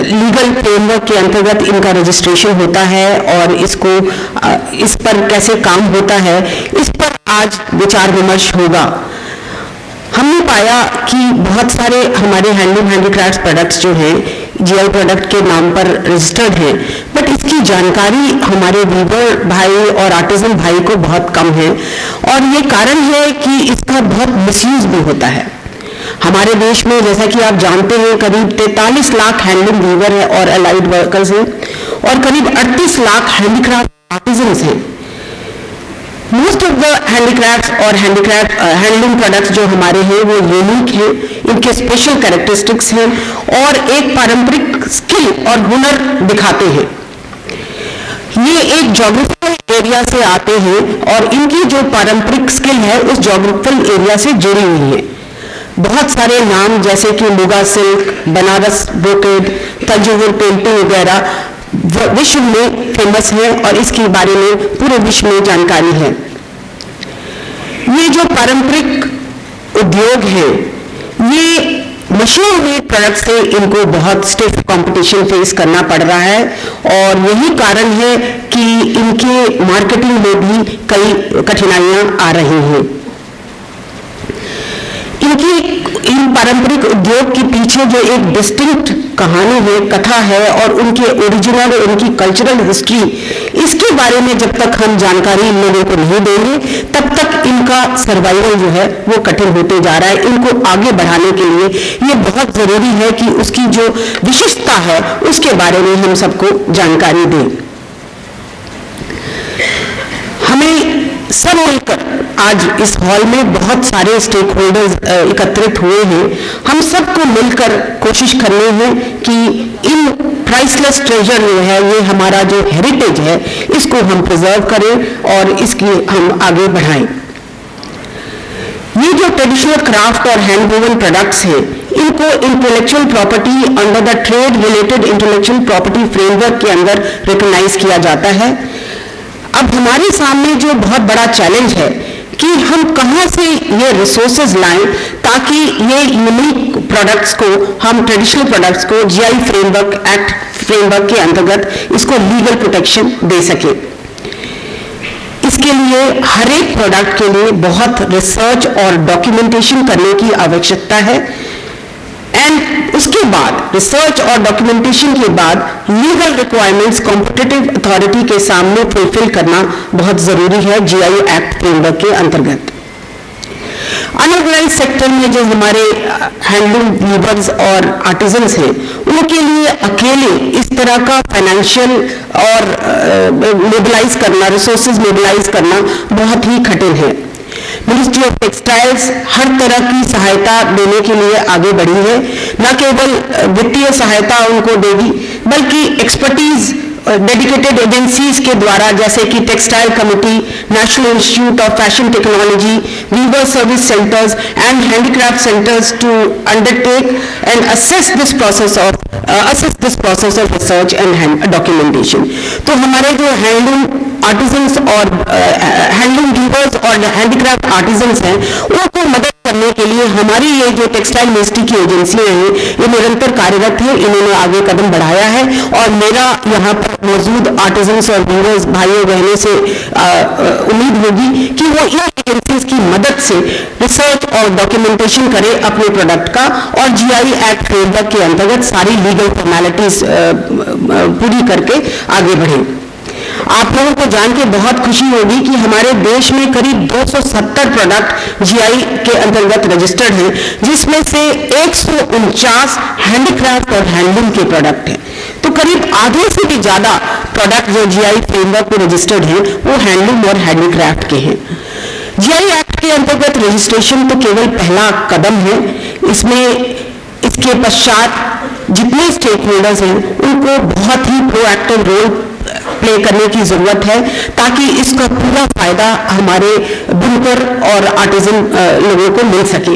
Legal framework के अंतर्गत इनका रजिस्ट्रेशन होता है और इसको इस पर कैसे काम होता है, इस पर आज विचार विमर्श होगा। हमने पाया कि बहुत सारे हमारे हैंडलूम हैंडीक्राफ्ट प्रोडक्ट्स जो हैं जीआई प्रोडक्ट के नाम पर रजिस्टर्ड हैं, बट इसकी जानकारी हमारे वीवर भाई और आर्टिजन भाई को बहुत कम है, और ये कारण है कि इसका बहुत मिसयूज भी होता है। हमारे देश में जैसा कि आप जानते हैं करीब 43 लाख हैंडलूम वीवर है और अलाइड वर्कर्स हैं, और करीब 38 लाख हैंडीक्राफ्ट आर्टिजन्स हैं। मोस्ट ऑफ द हैंडीक्राफ्ट्स और हैंडलूम प्रोडक्ट्स जो हमारे हैं वो यूनिक हैं, इनके स्पेशल कैरेक्टरिस्टिक्स हैं और एक पारंपरिक स्किल और हुनर दिखाते हैं। ये एक ज्योग्राफिकल एरिया से आते हैं और इनकी जो पारंपरिक स्किल है उस ज्योग्राफिकल एरिया से जुड़ी हुई है। बहुत सारे नाम जैसे कि muga silk, Banaras brocade, Tanjore painting वगैरह विश्व में फेमस है और इसके बारे में पूरे विश्व में जानकारी है। ये जो पारंपरिक उद्योग है ये मशीन मेड प्रोडक्ट से इनको बहुत स्टिफ कंपटीशन फेस करना पड़ रहा है, और यही कारण है कि इनके मार्केटिंग में भी कई कठिनाइयां आ रही हैं। इन पारंपरिक उद्योग के पीछे जो एक डिस्टिंक्ट कहानी है, कथा है, और उनके ओरिजिनल और उनकी कल्चरल हिस्ट्री, इसके बारे में जब तक हम जानकारी इन लोगों को नहीं देंगे तब तक इनका सर्वाइवल जो है वो कठिन होते जा रहा है। इनको आगे बढ़ाने के लिए ये बहुत जरूरी है कि उसकी जो विशिष्टता है उसके बारे में हम सबको जानकारी दें। हमें सब मिलकर आज इस हॉल में बहुत सारे स्टेक होल्डर्स एकत्रित हुए हैं। हम सबको मिलकर कोशिश करनी है कि इन प्राइसलेस ट्रेजर जो है, ये हमारा जो हेरिटेज है, इसको हम प्रिजर्व करें और इसकी हम आगे बढ़ाएं। ये जो ट्रेडिशनल क्राफ्ट और हैंड वूवन प्रोडक्ट्स हैं, इनको intellectual property under the trade related intellectual property framework के अंदर रिकॉग्नाइज किया जाता है। अब हमारे सामने जो बहुत बड़ा चैलेंज है कि हम कहां से ये रिसोर्सेज लाएं ताकि ये यूनिक प्रोडक्ट्स को, हम ट्रेडिशनल प्रोडक्ट्स को जीआई फ्रेमवर्क एक्ट फ्रेमवर्क के अंतर्गत इसको लीगल प्रोटेक्शन दे सके। इसके लिए हर एक प्रोडक्ट के लिए बहुत रिसर्च और डॉक्यूमेंटेशन करने की आवश्यकता है, एंड उसके बाद रिसर्च और डॉक्यूमेंटेशन के बाद लीगल रिक्वायरमेंट्स कॉम्पिटिटिव अथॉरिटी के सामने फुलफिल करना बहुत जरूरी है जीआई एक्ट फ्रेमवर्क के अंतर्गत। अनऑर्गेनाइज सेक्टर में जो हमारे हैंडलूम वीवर्स और आर्टिजन्स हैं, उनके लिए अकेले इस तरह का फाइनेंशियल और मोबिलाइज करना, रिसोर्सेज मोबिलाइज करना बहुत ही कठिन है। मिनिस्ट्री ऑफ टेक्सटाइल्स हर तरह की सहायता देने के लिए आगे बढ़ी है। न केवल वित्तीय सहायता उनको देगी, बल्कि एक्सपर्टीज डेडिकेटेड एजेंसीज के द्वारा, जैसे कि textile committee, national institute of fashion technology, weaver service centres and handicraft centres to undertake and assess this process of research and documentation. तो हमारे जो हैंडलूम आर्टिजन्स और हैंडलूम वीवर्स और हैंडीक्राफ्ट आर्टिजन्स हैं, उनको मदद करने के लिए हमारी ये जो टेक्सटाइल मिनिस्ट्री की एजेंसियां हैं, ये निरंतर कार्यरत है। इन्होंने आगे कदम बढ़ाया है, और मेरा यहाँ पर मौजूद आर्टिजन्स और वीवर्स भाइयों बहनों से उम्मीद होगी कि वो इन एजेंसीज की मदद से रिसर्च और डॉक्यूमेंटेशन करें अपने प्रोडक्ट का, और जीआई एक्ट फ्रेमवर्क के अंतर्गत सारी लीगल फॉर्मेलिटीज पूरी करके आगे बढ़ें। आप लोगों को जान के बहुत खुशी होगी कि हमारे देश में करीब 270 प्रोडक्ट जीआई के अंतर्गत रजिस्टर्ड हैं, जिसमें से 149 हैंडीक्राफ्ट और हैंडलूम के प्रोडक्ट हैं। तो करीब आधे से भी ज्यादा प्रोडक्ट जो जीआई फ्रेमवर्क में रजिस्टर्ड हैं वो हैंडलूम और हैंडीक्राफ्ट के हैं। जीआई एक्ट के अंतर्गत रजिस्ट्रेशन तो केवल पहला कदम है। इसके पश्चात जितने स्टेक होल्डर्स हैं उनको बहुत ही प्रोएक्टिव रोल प्ले करने की जरूरत है, ताकि इसका पूरा फायदा हमारे बुनकर और आर्टिजन लोगों को मिल सके।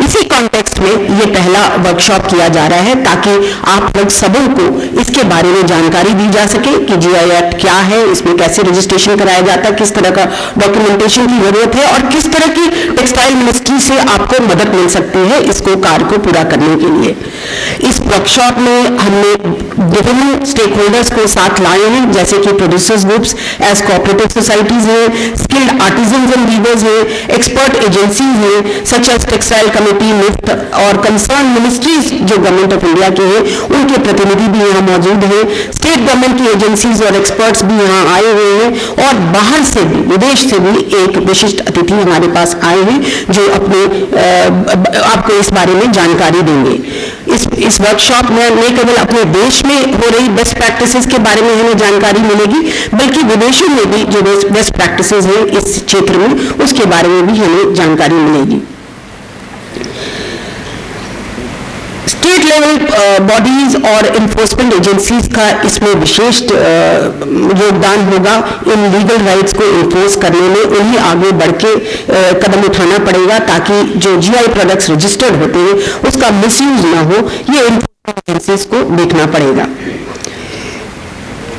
इसी कॉन्टेक्स्ट अगस्त में ये पहला वर्कशॉप किया जा रहा है ताकि आप लोग सबों को इसके बारे में जानकारी दी जा सके कि जीआई एक्ट क्या है, इसमें कैसे रजिस्ट्रेशन कराया जाता है, किस तरह का डॉक्यूमेंटेशन की जरूरत है और किस तरह की टेक्सटाइल मिनिस्ट्री से आपको मदद मिल सकती है इसको कार्य को पूरा करने के लिए। इस वर्कशॉप में हमने विभिन्न स्टेक होल्डर्स को साथ लाए हैं, जैसे कि producers groups as cooperative societies हैं, स्किल्ड आर्टिजन्स एंड वीवर्स हैं, एक्सपर्ट एजेंसीज हैं such as textile committee, NIFT और कंसर्न मिनिस्ट्रीज जो गवर्नमेंट ऑफ इंडिया के हैं उनके प्रतिनिधि भी यहाँ मौजूद हैं, स्टेट गवर्नमेंट की एजेंसीज और एक्सपर्ट्स भी यहाँ आए हुए हैं और बाहर से भी, विदेश से भी एक विशिष्ट अतिथि हमारे पास आए हैं जो अपने आपको इस बारे में जानकारी देंगे। इस वर्कशॉप में न केवल अपने देश में हो रही बेस्ट प्रैक्टिसेस के बारे में हमें जानकारी मिलेगी बल्कि विदेशों में भी जो बेस्ट प्रैक्टिसेस हैं इस क्षेत्र में उसके बारे में भी हमें जानकारी मिलेगी। स्टेट लेवल बॉडीज और इन्फोर्समेंट एजेंसीज का इसमें विशेष योगदान होगा। इन लीगल राइट्स को इन्फोर्स करने में उन्हें आगे बढ़ के कदम उठाना पड़ेगा ताकि जो जीआई प्रोडक्ट्स रजिस्टर्ड होते हैं उसका मिसयूज ना हो, ये इन्फोर्समेंट एजेंसीज को देखना पड़ेगा।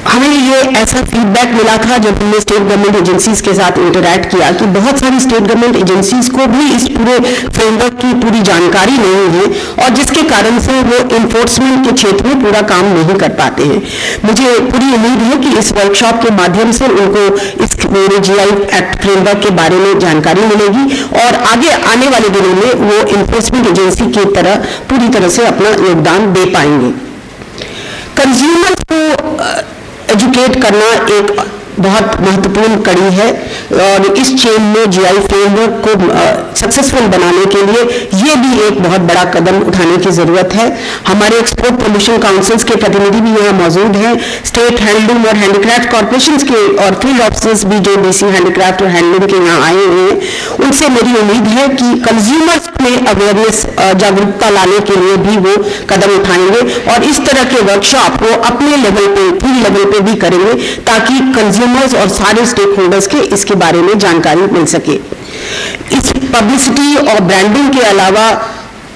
हमें ये ऐसा फीडबैक मिला था जब हमने स्टेट गवर्नमेंट एजेंसीज के साथ इंटरैक्ट किया कि बहुत सारी स्टेट गवर्नमेंट एजेंसीज को भी इस पूरे फ्रेमवर्क की पूरी जानकारी नहीं है और जिसके कारण से वो इन्फोर्समेंट के क्षेत्र में पूरा काम नहीं कर पाते हैं। मुझे पूरी उम्मीद है कि इस वर्कशॉप के माध्यम से उनको इस मेरे जीआई एक्ट फ्रेमवर्क के बारे में जानकारी मिलेगी और आगे आने वाले दिनों में वो इन्फोर्समेंट एजेंसी की तरह पूरी तरह से अपना योगदान दे पाएंगे। कंज्यूमर्स को एजुकेट करना एक बहुत महत्वपूर्ण कड़ी है और इस चेन में जीआई फ्रेमवर्क को सक्सेसफुल बनाने के लिए ये भी एक बहुत बड़ा कदम उठाने की जरूरत है। हमारे एक्सपोर्ट प्रमोशन काउंसिल्स के प्रतिनिधि भी यहाँ मौजूद हैं, स्टेट हैंडलूम और हैंडीक्राफ्ट कॉर्पोरेशंस के और फील्ड ऑफिसर्स भी जो डीसी हैंडीक्राफ्ट और हैंडलूम के यहाँ आए हुए हैं, उनसे मेरी उम्मीद है कि कंज्यूमर्स में अवेयरनेस जागरूकता लाने के लिए भी वो कदम उठाएंगे और इस तरह के वर्कशॉप को अपने लेवल पे, फील्ड लेवल पे भी करेंगे ताकि कंज्यूमर्स और सारे स्टेक होल्डर्स के इसके बारे में जानकारी मिल सके। इस पब्लिसिटी और ब्रांडिंग के अलावा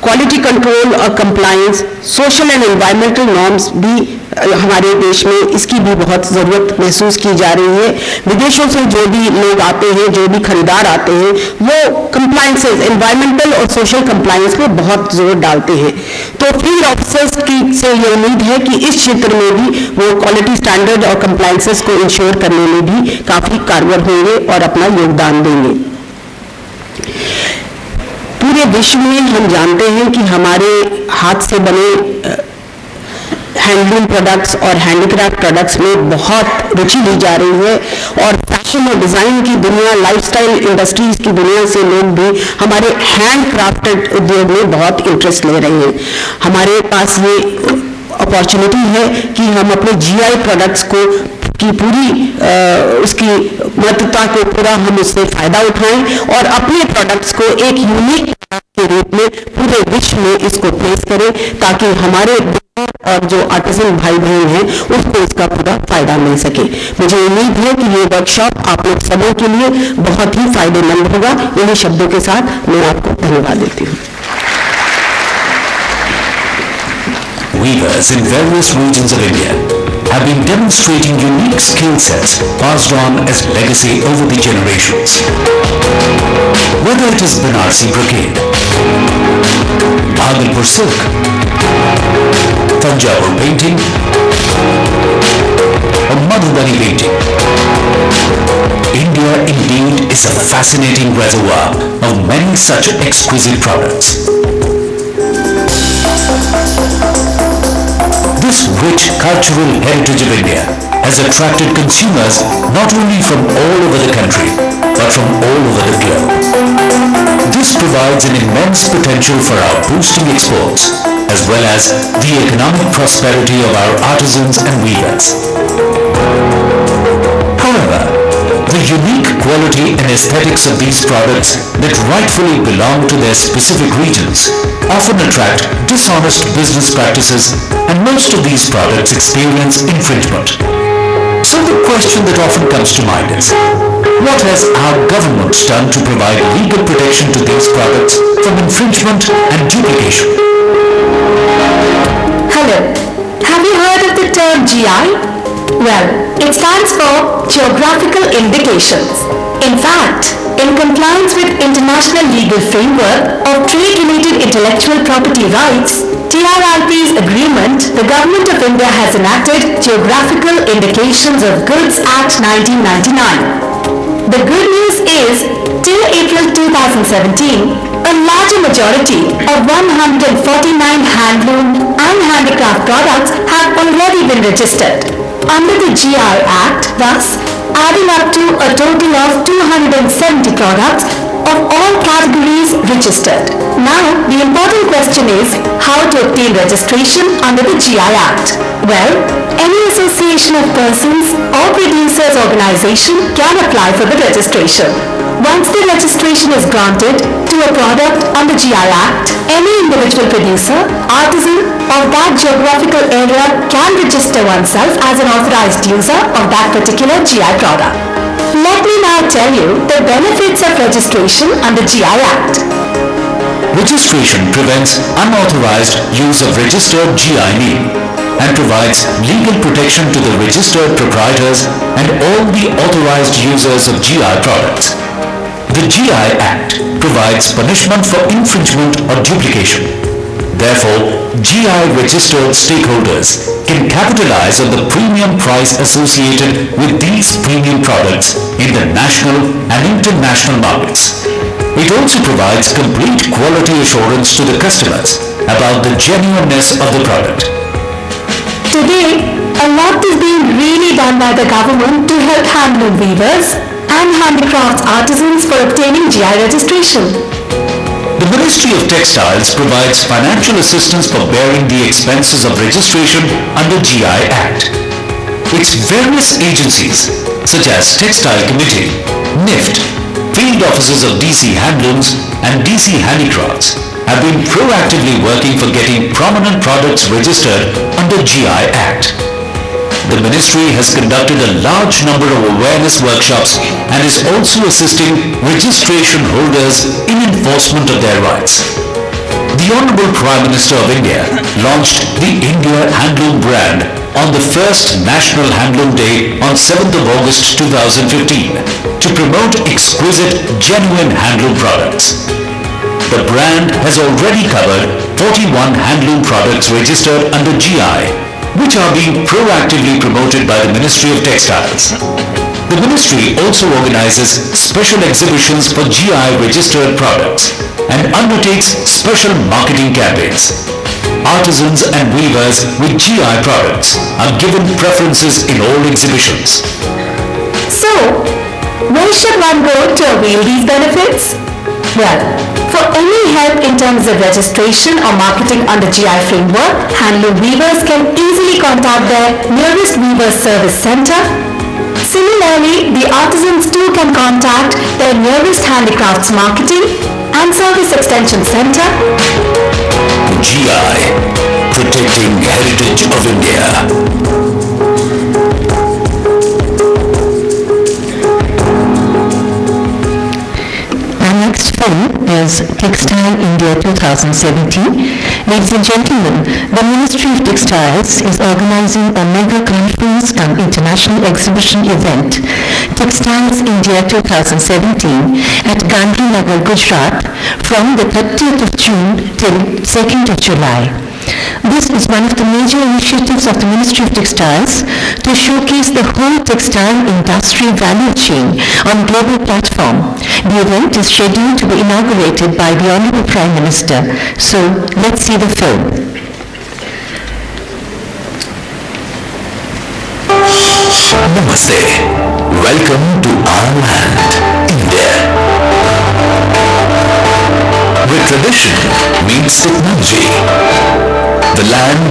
क्वालिटी कंट्रोल और compliance, social and environmental norms भी हमारे देश में इसकी भी बहुत ज़रूरत महसूस की जा रही है। विदेशों से जो भी लोग आते हैं, जो भी खरीदार आते हैं, वो कंप्लायंसेस, एनवायरमेंटल और सोशल कंप्लायंस पे बहुत जोर डालते हैं। तो फील्ड ऑफिसर्स की से ये उम्मीद है कि इस क्षेत्र में भी वो क्वालिटी स्टैंडर्ड और कंप्लायंसेस को इंश्योर करने में भी काफ़ी कारगर होंगे और अपना योगदान देंगे। पूरे विश्व में हम जानते हैं कि हमारे हाथ से बने हैंडलूम प्रोडक्ट्स और हैंडीक्राफ्ट प्रोडक्ट्स में बहुत रुचि ली जा रही है और फैशन और डिज़ाइन की दुनिया, लाइफस्टाइल इंडस्ट्रीज की दुनिया से लोग भी हमारे हैंड क्राफ्टेड उद्योग में बहुत इंटरेस्ट ले रहे हैं। हमारे पास ये अपॉर्चुनिटी है कि हम अपने जीआई प्रोडक्ट्स को की पूरी उसकी महत्वता को पूरा हम उससे फायदा उठाएं और अपने प्रोडक्ट्स को एक यूनिक के रूप में पूरे विश्व में इसको प्लेस करें ताकि हमारे और जो आर्टिसन भाई बहन हैं उसको इसका पूरा फायदा मिल सके। मुझे उम्मीद है कि ये वर्कशॉप आप लोग सबों के लिए बहुत ही फायदेमंद होगा। इन्हीं शब्दों के साथ मैं आपको धन्यवाद देती हूँ। Weavers in various regions of India have been demonstrating unique skill sets passed on as legacy over the generations. Whether it is Banarsi brocade, Bhagalpur silk, Tanjavur painting, or Madhubani painting, India indeed is a fascinating reservoir of many such exquisite products. This rich cultural heritage of India has attracted consumers not only from all over the country, but from all over the globe. This provides an immense potential for our boosting exports, as well as the economic prosperity of our artisans and weavers. However, the unique quality and aesthetics of these products that rightfully belong to their specific regions often attract dishonest business practices, and most of these products experience infringement. So the question that often comes to mind is, What has our government done to provide legal protection to these products from infringement and duplication? Hello. Have you heard of the term GI? Well, it stands for Geographical Indications. In fact, in compliance with International Legal Framework of Trade-Related Intellectual Property Rights, TRIP's agreement, the Government of India has enacted Geographical Indications of Goods Act 1999. The good news is, till April 2017, a larger majority of 149 handloom and handicraft products have already been registered under the GI Act, thus adding up to a total of 270 products of all categories registered. Now, the important question is how to obtain registration under the GI Act. Well, any association of persons or producers organization can apply for the registration. Once the registration is granted to a product under GI Act, any individual producer, artisan of that geographical area can register oneself as an authorized user of that particular GI product. Let me now tell you the benefits of registration under GI Act. Registration prevents unauthorized use of registered GI name and provides legal protection to the registered proprietors and all the authorized users of GI products. The GI Act provides punishment for infringement or duplication. Therefore, GI registered stakeholders can capitalize on the premium price associated with these premium products in the national and international markets. It also provides complete quality assurance to the customers about the genuineness of the product. Today, a lot is being really done by the government to help handloom weavers and handicrafts artisans for obtaining GI registration. The Ministry of Textiles provides financial assistance for bearing the expenses of registration under GI Act. Its various agencies, such as Textile Committee, NIFT, field offices of DC Handlooms and DC Handicrafts have been proactively working for getting prominent products registered under GI Act. The ministry has conducted a large number of awareness workshops and is also assisting registration holders in enforcement of their rights. The Honorable Prime Minister of India launched the India Handloom brand on the first National Handloom Day on 7th of August 2015 to promote exquisite, genuine handloom products. The brand has already covered 41 handloom products registered under GI, which are being proactively promoted by the Ministry of Textiles. The ministry also organizes special exhibitions for GI registered products and undertakes special marketing campaigns. Artisans and weavers with GI products are given preferences in all exhibitions. So, where should one go to avail these benefits? Well, for any help in terms of registration or marketing under GI framework, handloom weavers can easily contact their nearest Weavers Service Center. Similarly, the artisans too can contact their nearest Handicrafts Marketing and Service Extension Center. GI, protecting heritage of India. Next film is Textile India 2017. Ladies and gentlemen, the Ministry of Textiles is organizing a mega conference and international exhibition event, Textiles India 2017, at Gandhinagar, Gujarat, from the 30th of June till 2nd of July. This is one of the major initiatives of the Ministry of Textiles to showcase the whole textile industry value chain on global platform. The event is scheduled to be inaugurated by the Honorable Prime Minister. So, let's see the film. Namaste. Welcome to our land, India. Where tradition meets technology. The land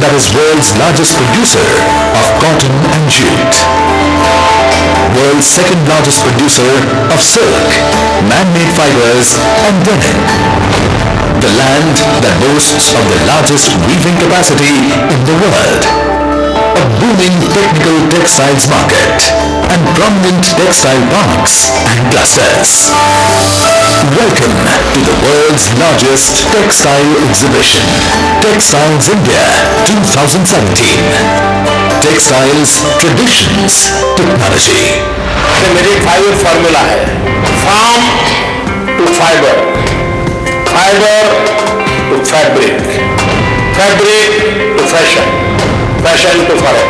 that is world's largest producer of cotton and jute. World's second largest producer of silk, man-made fibers and denim. The land that boasts of the largest weaving capacity in the world. a booming technical textiles market, and prominent textile parks and clusters. Welcome to the world's largest textile exhibition, Textiles India 2017. Textiles, traditions, technology. मेरी 5 formula है, farm to fibre, fibre to fabric, fabric to fashion, fashion to foreign.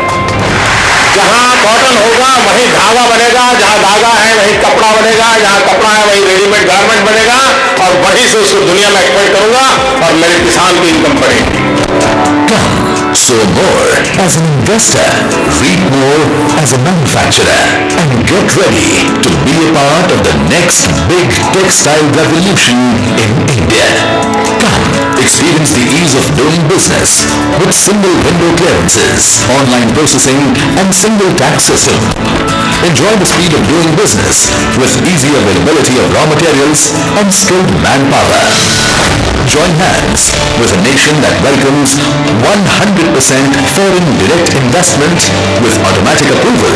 जहाँ cotton होगा वहीं धागा बनेगा, जहाँ धागा है वहीं कपड़ा बनेगा, जहाँ कपड़ा है वहीं रेडीमेड गारमेंट बनेगा, और वहीं से उसको दुनिया में एक्सपोर्ट करूंगा और मेरे किसान की इनकम बढ़ेगी। Come, sow more as an investor, reap more as a manufacturer, and get ready to be a part of the next big textile revolution in India. Come, experience the ease of doing business with single window clearances, online processing, and single tax system. Enjoy the speed of doing business with easy availability of raw materials and skilled manpower. Join hands with a nation that welcomes 100% foreign direct investment with automatic approval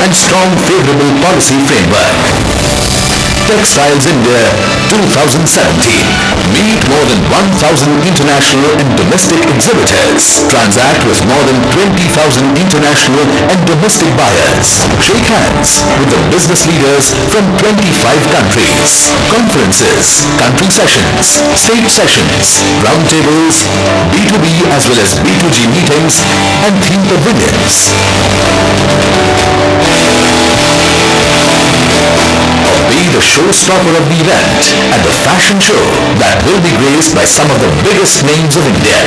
and strong favorable policy framework. Textiles India 2017. Meet more than 1,000 international and domestic exhibitors. Transact with more than 20,000 international and domestic buyers. Shake hands with the business leaders from 25 countries. Conferences, country sessions, state sessions, roundtables, B2B as well as B2G meetings and theme pavilions. Be the showstopper of the event and the fashion show that will be graced by some of the biggest names of India.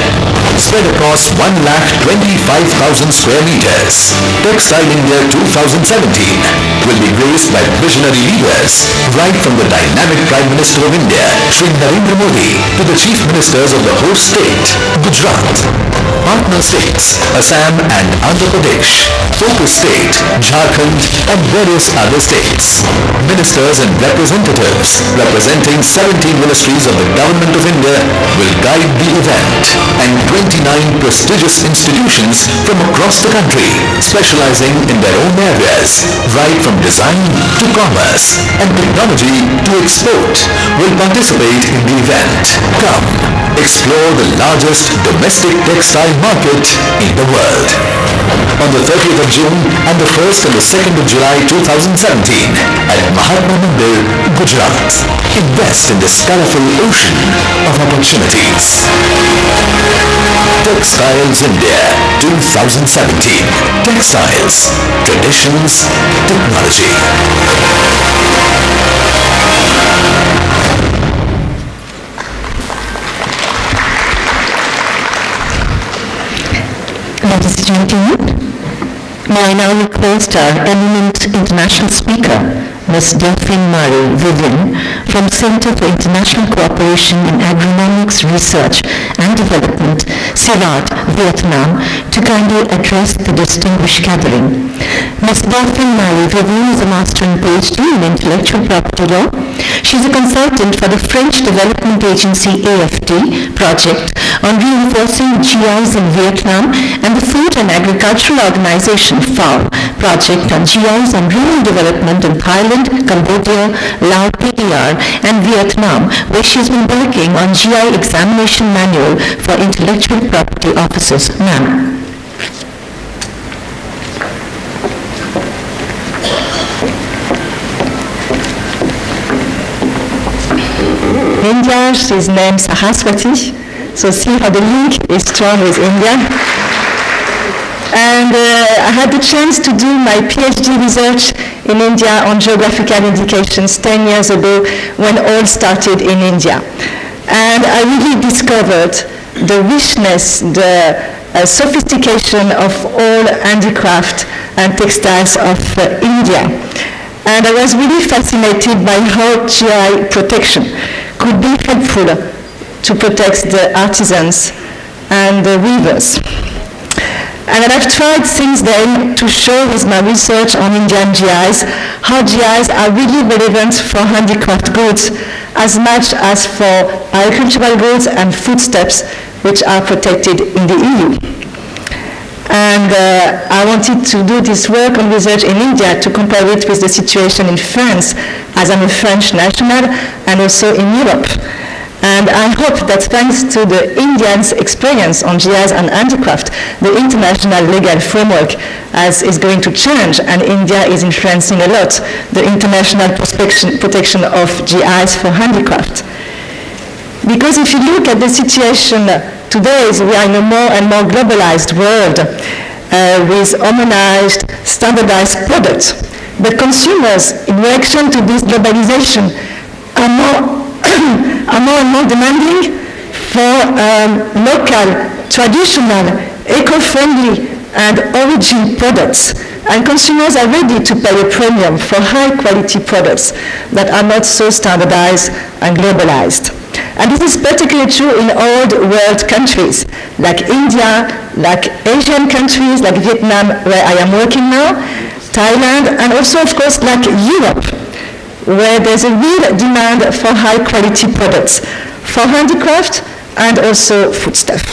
Spread across 1,25,000 square meters. Textile India 2017 will be graced by visionary leaders right from the dynamic Prime Minister of India, Shri Narendra Modi, to the Chief Ministers of the host state, Gujarat. Partner states, Assam and Andhra Pradesh, focus state, Jharkhand and various other states. Ministers and representatives representing 17 ministries of the Government of India will guide the event, and 29 prestigious institutions from across the country specializing in their own areas, right from design to commerce and technology to export, will participate in the event. Come, explore the largest domestic textile market in the world. On the 30th of June and the 1st and the 2nd of July 2017 at Mahatma Mandir, Gujarat. Invest in this colorful ocean of opportunities. Textiles India 2017. Textiles, traditions, technology. Ladies and gentlemen, may I now request our eminent international speaker, Ms. Delphine Marie Vivian, from Center for International Cooperation in Agronomics Research and Development, Sirat, Vietnam, to kindly address the distinguished gathering. Ms. Delphine Marie Vivian is a Master and PhD in Intellectual Property Law. She is a consultant for the French Development Agency AFD project on reinforcing GIs in Vietnam and the Food and Agricultural Organization FAO project on GIs and rural development in Thailand, Cambodia, Laos, PDR and Vietnam, where she has been working on GI examination manual for intellectual property officers. Ma'am. India, she's named Saraswati, so see how the link is strong with India. And I had the chance to do my PhD research in India on geographical indications 10 years ago when all started in India. And I really discovered the richness, the sophistication of all handicraft and textiles of India. And I was really fascinated by how GI protection could be helpful to protect the artisans and the weavers. And I've tried since then to show with my research on Indian GIs how GIs are really relevant for handicraft goods as much as for agricultural goods and foodstuffs which are protected in the EU. And I wanted to do this work on research in India to compare it with the situation in France, as I'm a French national, and also in Europe. And I hope that thanks to the Indians' experience on GIs and handicraft, the international legal framework is going to change, and India is influencing a lot the international protection of GIs for handicraft. Because if you look at the situation today, we are in a more and more globalized world with harmonized, standardized products. But consumers, in reaction to this globalization, are more and more demanding for local, traditional, eco-friendly, and origin products. And consumers are ready to pay a premium for high-quality products that are not so standardized and globalized. And this is particularly true in old world countries, like India, like Asian countries, like Vietnam, where I am working now, Thailand, and also, of course, like Europe, where there's a real demand for high-quality products, for handicraft and also foodstuff.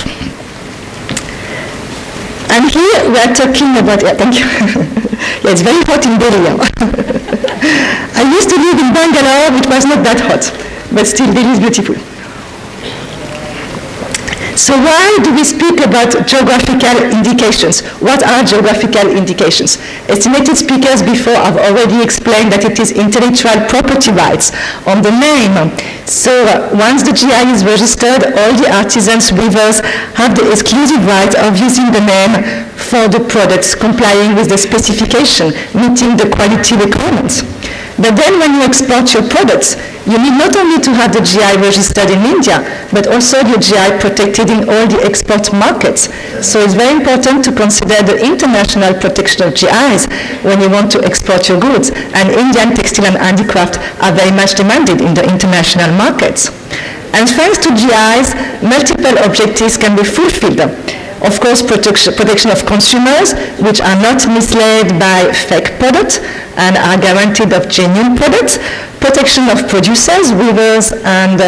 And here we are talking about, thank you. Yeah, it's very hot in Delhi. I used to live in Bangalore, which was not that hot, but still Delhi is beautiful. So why do we speak about geographical indications? What are geographical indications? Estimated speakers before have already explained that it is intellectual property rights on the name. So once the GI is registered, all the artisans, weavers have the exclusive right of using the name for the products complying with the specification, meeting the quality requirements. But then when you export your products, you need not only to have the GI registered in India, but also the GI protected in all the export markets. So it's very important to consider the international protection of GIs when you want to export your goods. And Indian textile and handicraft are very much demanded in the international markets. And thanks to GIs, multiple objectives can be fulfilled. Of course, protection of consumers, which are not misled by fake products and are guaranteed of genuine products. Protection of producers, weavers, and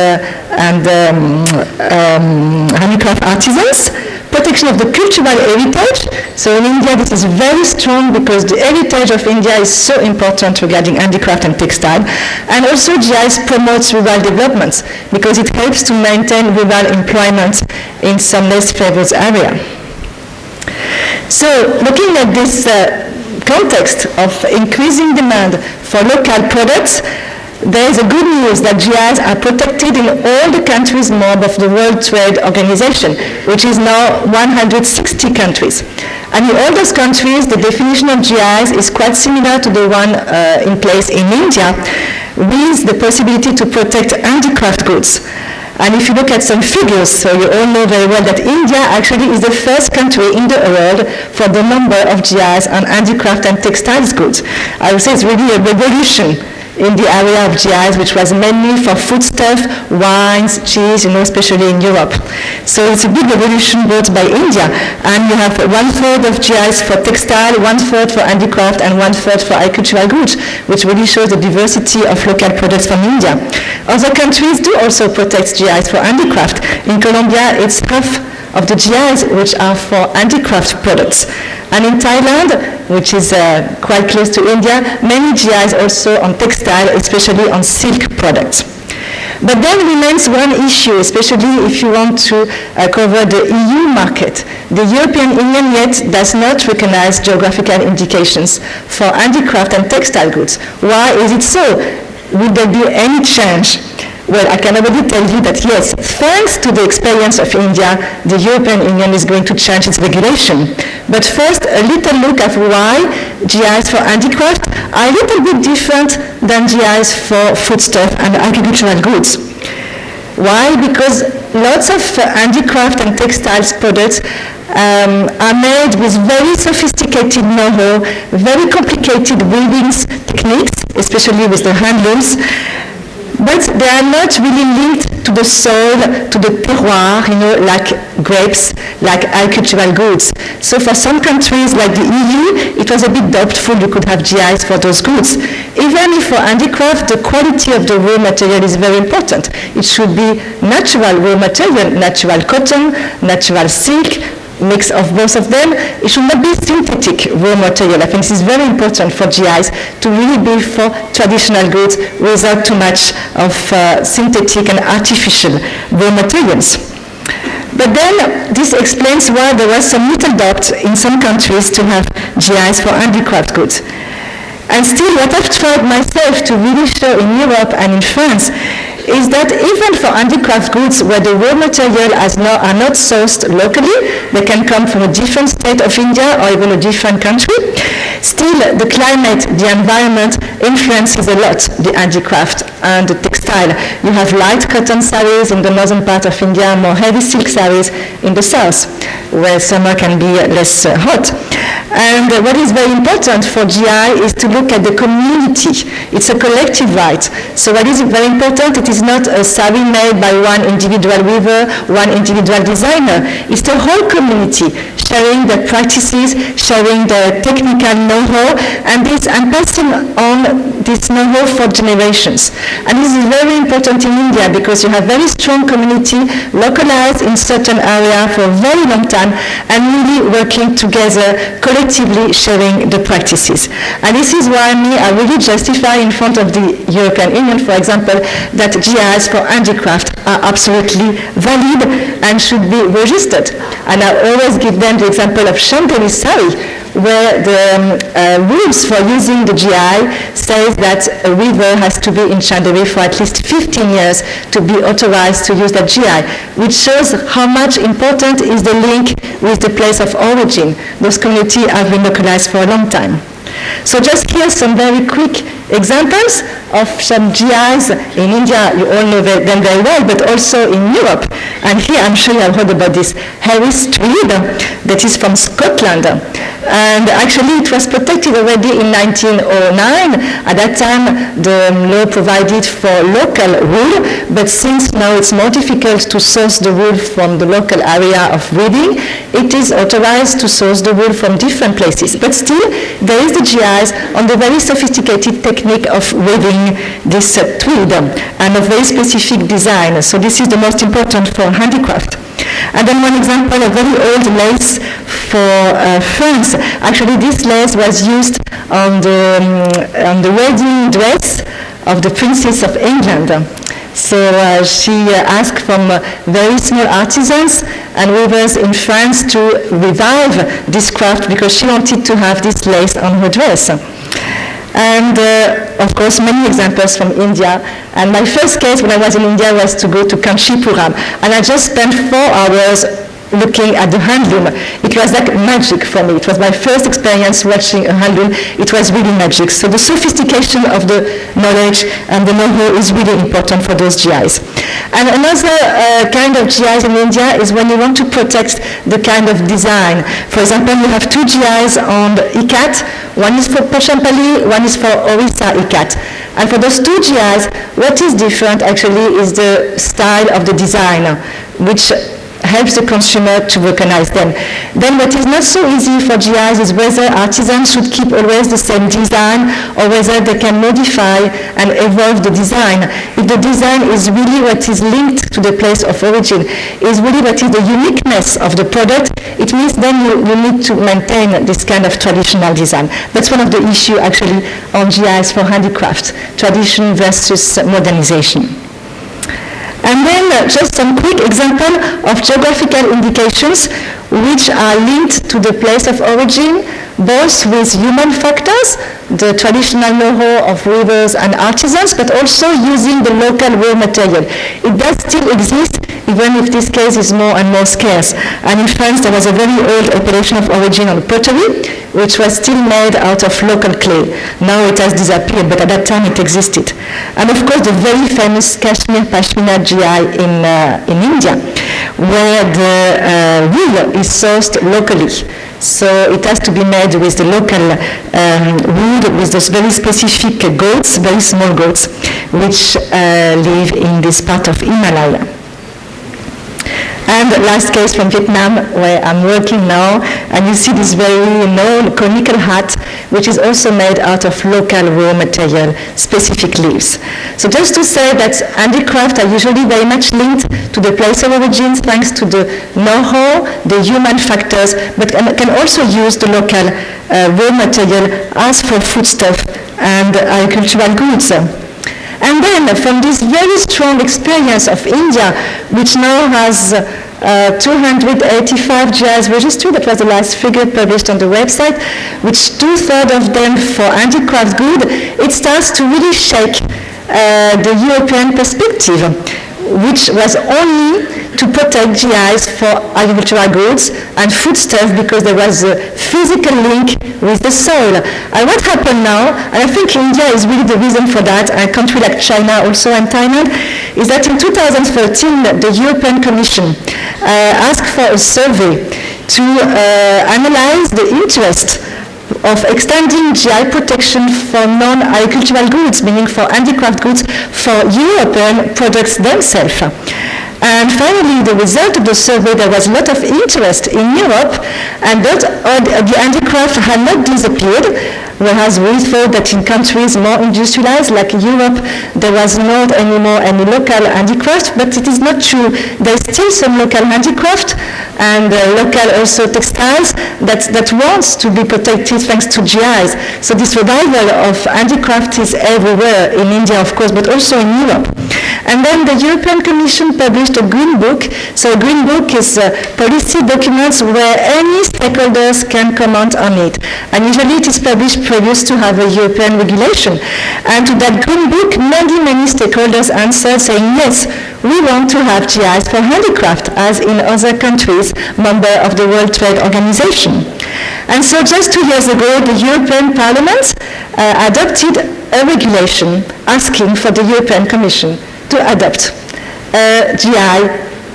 handicraft artisans. Protection of the cultural heritage. So in India, this is very strong because the heritage of India is so important regarding handicraft and textile. And also GIS promotes rural developments because it helps to maintain rural employment in some less favored area. So looking at this context of increasing demand for local products, there is a good news that GIs are protected in all the countries mob of the World Trade Organization, which is now 160 countries. And in all those countries, the definition of GIs is quite similar to the one in place in India, with the possibility to protect handicraft goods. And if you look at some figures, so you all know very well that India actually is the first country in the world for the number of GIs on handicraft and textiles goods. I would say it's really a revolution in the area of GIs, which was mainly for foodstuff, wines, cheese, especially in Europe. So it's a big revolution brought by India, and you have 1/3 of GIs for textile, 1/3 for handicraft, and 1/3 for agricultural goods, which really shows the diversity of local products from India. Other countries do also protect GIs for handicraft. In Colombia, it's half of the GIs which are for handicraft products. And in Thailand, which is quite close to India, many GIs also on textile, especially on silk products. But then remains one issue, especially if you want to cover the EU market. The European Union yet does not recognize geographical indications for handicraft and textile goods. Why is it so? Would there be any change? Well, I can already tell you that yes, thanks to the experience of India, the European Union is going to change its regulation. But first, a little look at why GIs for handicraft are a little bit different than GIs for foodstuff and agricultural goods. Why? Because lots of handicraft and textiles products are made with very sophisticated know-how, very complicated weaving techniques, especially with the handlooms. But they are not really linked to the soil, to the terroir, like grapes, like agricultural goods. So for some countries like the EU, it was a bit doubtful you could have GIs for those goods. Even if for handicraft, the quality of the raw material is very important. It should be natural raw material, natural cotton, natural silk, mix of both of them. It should not be synthetic raw material. I think this is very important for GIs to really be for traditional goods without too much of synthetic and artificial raw materials. But then this explains why there was some little doubt in some countries to have GIs for handicraft goods. And still, what I've tried myself to really show in Europe and in France is that even for handicraft goods where the raw material are not sourced locally, they can come from a different state of India or even a different country, still the climate, the environment influences a lot the handicraft and the textile. You have light cotton sarees in the northern part of India, more heavy silk sarees in the south, where summer can be less hot. And what is very important for GI is to look at the community. It's a collective right. So what is very important, it is not a saree made by one individual weaver, one individual designer. It's the whole community sharing their practices, sharing their technical know-how, and passing on this know-how for generations. And this is very important in India because you have very strong community localized in certain area for a very long time and really working together, collectively sharing the practices. And this is why I really justify in front of the European Union, for example, that GIs for handicraft are absolutely valid and should be registered. And I always give them the example of Chandeli sari, where the rules for using the GI says that a weaver has to be in Chandeli for at least 15 years to be authorized to use that GI, which shows how much important is the link with the place of origin. Those communities have been localized for a long time. So just here some very quick examples of some GIs in India. You all know them very well, but also in Europe. And here I'm sure you have heard about this Harris tweed that is from Scotland. And actually it was protected already in 1909. At that time the law provided for local wool, but since now it's more difficult to source the wool from the local area of weaving, it is authorized to source the wool from different places. But still there is the GIs on the very sophisticated technique of weaving this tweed and a very specific design. So this is the most important for handicraft. And then one example, a very old lace for France. Actually, this lace was used on the wedding dress of the Princess of England. So she asked from very small artisans and weavers in France to revive this craft because she wanted to have this lace on her dress. And of course many examples from India. And my first case when I was in India was to go to Kanchipuram, and I just spent 4 hours looking at the handloom. It was like magic for me. It was my first experience watching a handloom. It was really magic. So the sophistication of the knowledge and the know-how is really important for those GIs. And another kind of GIs in India is when you want to protect the kind of design. For example, you have 2 GIs on the ikat. One is for Pochampally, one is for Orissa ikat. And for those 2 GIs, what is different actually is the style of the design, which helps the consumer to recognize them. Then what is not so easy for GIs is whether artisans should keep always the same design or whether they can modify and evolve the design. If the design is really what is linked to the place of origin, is really what is the uniqueness of the product, it means then you need to maintain this kind of traditional design. That's one of the issues actually on GIs for handicraft, tradition versus modernization. And then just some quick example of geographical indications which are linked to the place of origin, both with human factors, the traditional know-how of weavers and artisans, but also using the local raw material. It does still exist, even if this case is more and more scarce. And in France, there was a very old appellation of origin on pottery, which was still made out of local clay. Now it has disappeared, but at that time it existed. And of course, the very famous Kashmir Pashmina GI in India, where the wool is sourced locally. So it has to be made with the local wood, with those very specific goats, very small goats, which live in this part of Himalaya. And the last case from Vietnam, where I'm working now, and you see this very known conical hat, which is also made out of local raw material, specific leaves. So just to say that handicraft are usually very much linked to the place of origin thanks to the know-how, the human factors, but can also use the local raw material as for foodstuff and agricultural goods. And then from this very strong experience of India, which now has 285 GIs registered, that was the last figure published on the website, which 2/3 of them for handicraft good, it starts to really shake the European perspective, which was only to protect GIs for agricultural goods and foodstuff because there was a physical link with the soil. And what happened now, and I think India is really the reason for that, and a country like China also and Thailand, is that in 2013 the European Commission asked for a survey to analyze the interest of extending GI protection for non-agricultural goods, meaning for handicraft goods, for European products themselves. And finally, the result of the survey, there was a lot of interest in Europe, and that the handicraft had not disappeared, whereas we thought that in countries more industrialized, like Europe, there was not anymore any local handicraft, but it is not true. There's still some local handicraft and local also textiles that wants to be protected thanks to GIs. So this revival of handicraft is everywhere, in India of course, but also in Europe. And then the European Commission published a Green Book. So a Green Book is policy documents where any stakeholders can comment on it. And usually it is published previous to have a European regulation. And to that Green Book, many stakeholders answered saying, yes, we want to have GIs for handicraft, as in other countries, member of the World Trade Organization. And so just 2 years ago, the European Parliament adopted a regulation asking for the European Commission to adopt a GI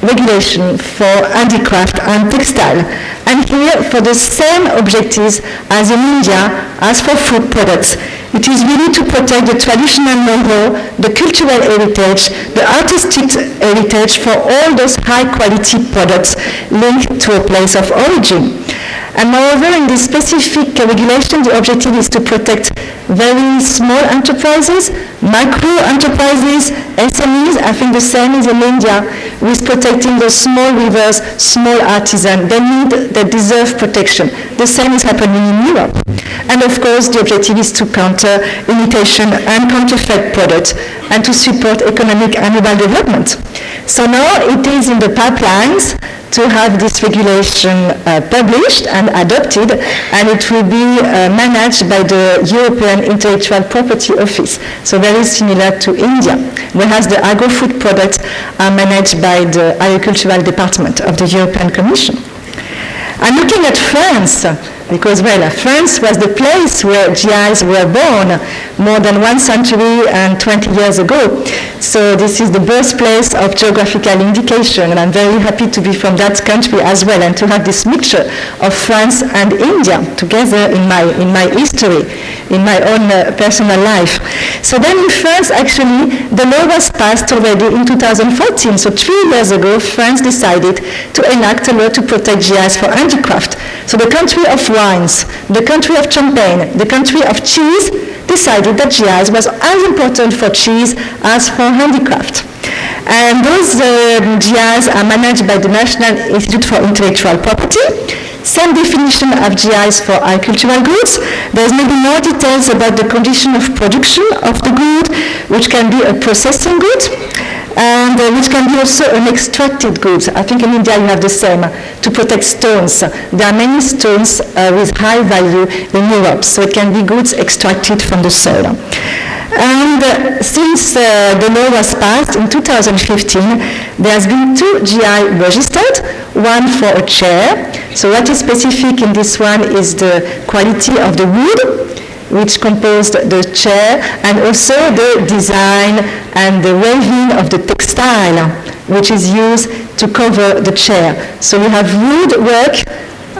regulation for handicraft and textile. And here, for the same objectives as in India, as for food products, it is really to protect the traditional know-how, the cultural heritage, the artistic heritage for all those high-quality products linked to a place of origin. And moreover, in this specific regulation, the objective is to protect very small enterprises, micro enterprises, SMEs. I think the same is in India with protecting those small weavers, small artisans. They deserve protection. The same is happening in Europe. And of course, the objective is to counter imitation and counterfeit products and to support economic and rural development. So now it is in the pipelines to have this regulation published and adopted, and it will be managed by the European Intellectual Property Office, so very similar to India, whereas the agro-food products are managed by the Agricultural Department of the European Commission. I'm looking at France, because, well, France was the place where GIs were born more than 1 century and 20 years ago. So this is the birthplace of geographical indication, and I'm very happy to be from that country as well, and to have this mixture of France and India together in my history, in my own personal life. So then in France, actually, the law was passed already in 2014. So 3 years ago, France decided to enact a law to protect GIs for handicraft. So the country of wines, the country of champagne, the country of cheese decided that GIs was as important for cheese as for handicraft. And those GIs are managed by the National Institute for Intellectual Property. Same definition of GIs for agricultural goods. There's maybe more details about the condition of production of the good, which can be a processing good, and which can be also an extracted goods. I think in India you have the same, to protect stones. There are many stones with high value in Europe, so it can be goods extracted from the soil. And since the law was passed in 2015, there has been 2 GI registered, one for a chair. So what is specific in this one is the quality of the wood which composed the chair, and also the design and the weaving of the textile which is used to cover the chair. So we have woodwork,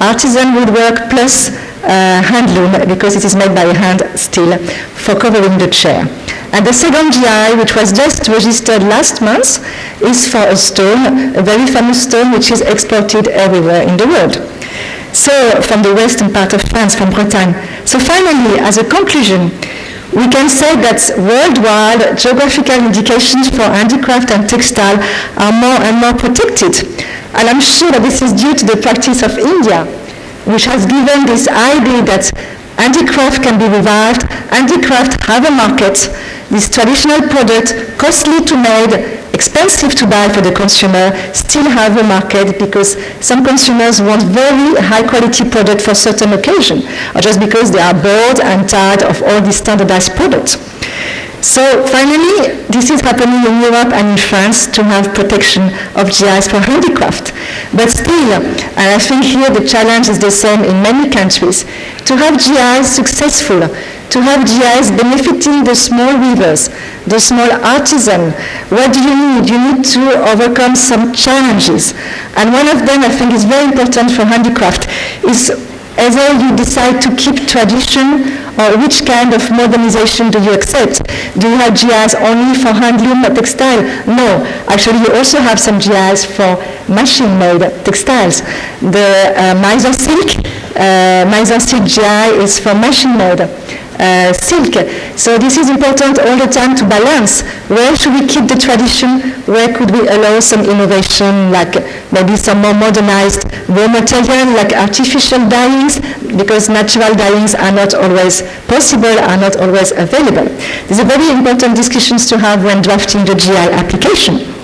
artisan woodwork plus handloom, because it is made by hand still, for covering the chair. And the second GI, which was just registered last month, is for a stone, a very famous stone which is exported everywhere in the world. So, from the western part of France, from Bretagne. So finally, as a conclusion, we can say that worldwide, geographical indications for handicraft and textile are more and more protected. And I'm sure that this is due to the practice of India, which has given this idea that handicraft can be revived, handicraft have a market, this traditional product, costly to make, expensive to buy for the consumer, still have a market because some consumers want very high quality product for certain occasion, or just because they are bored and tired of all these standardized products. So finally, this is happening in Europe and in France to have protection of GIs for handicraft. But still, and I think here the challenge is the same in many countries, to have GIs successful, to have GIs benefiting the small weavers, the small artisan. What do you need? You need to overcome some challenges. And one of them I think is very important for handicraft is either you decide to keep tradition or which kind of modernization do you accept? Do you have GIs only for handloom or textile? No, actually you also have some GIs for machine-made textiles. The Mysore silk GI is for machine-made silk. So this is important all the time to balance. Where should we keep the tradition? Where could we allow some innovation, like maybe some more modernized raw material, like artificial dyings, because natural dyings are not always possible, are not always available. These are very important discussions to have when drafting the GI application.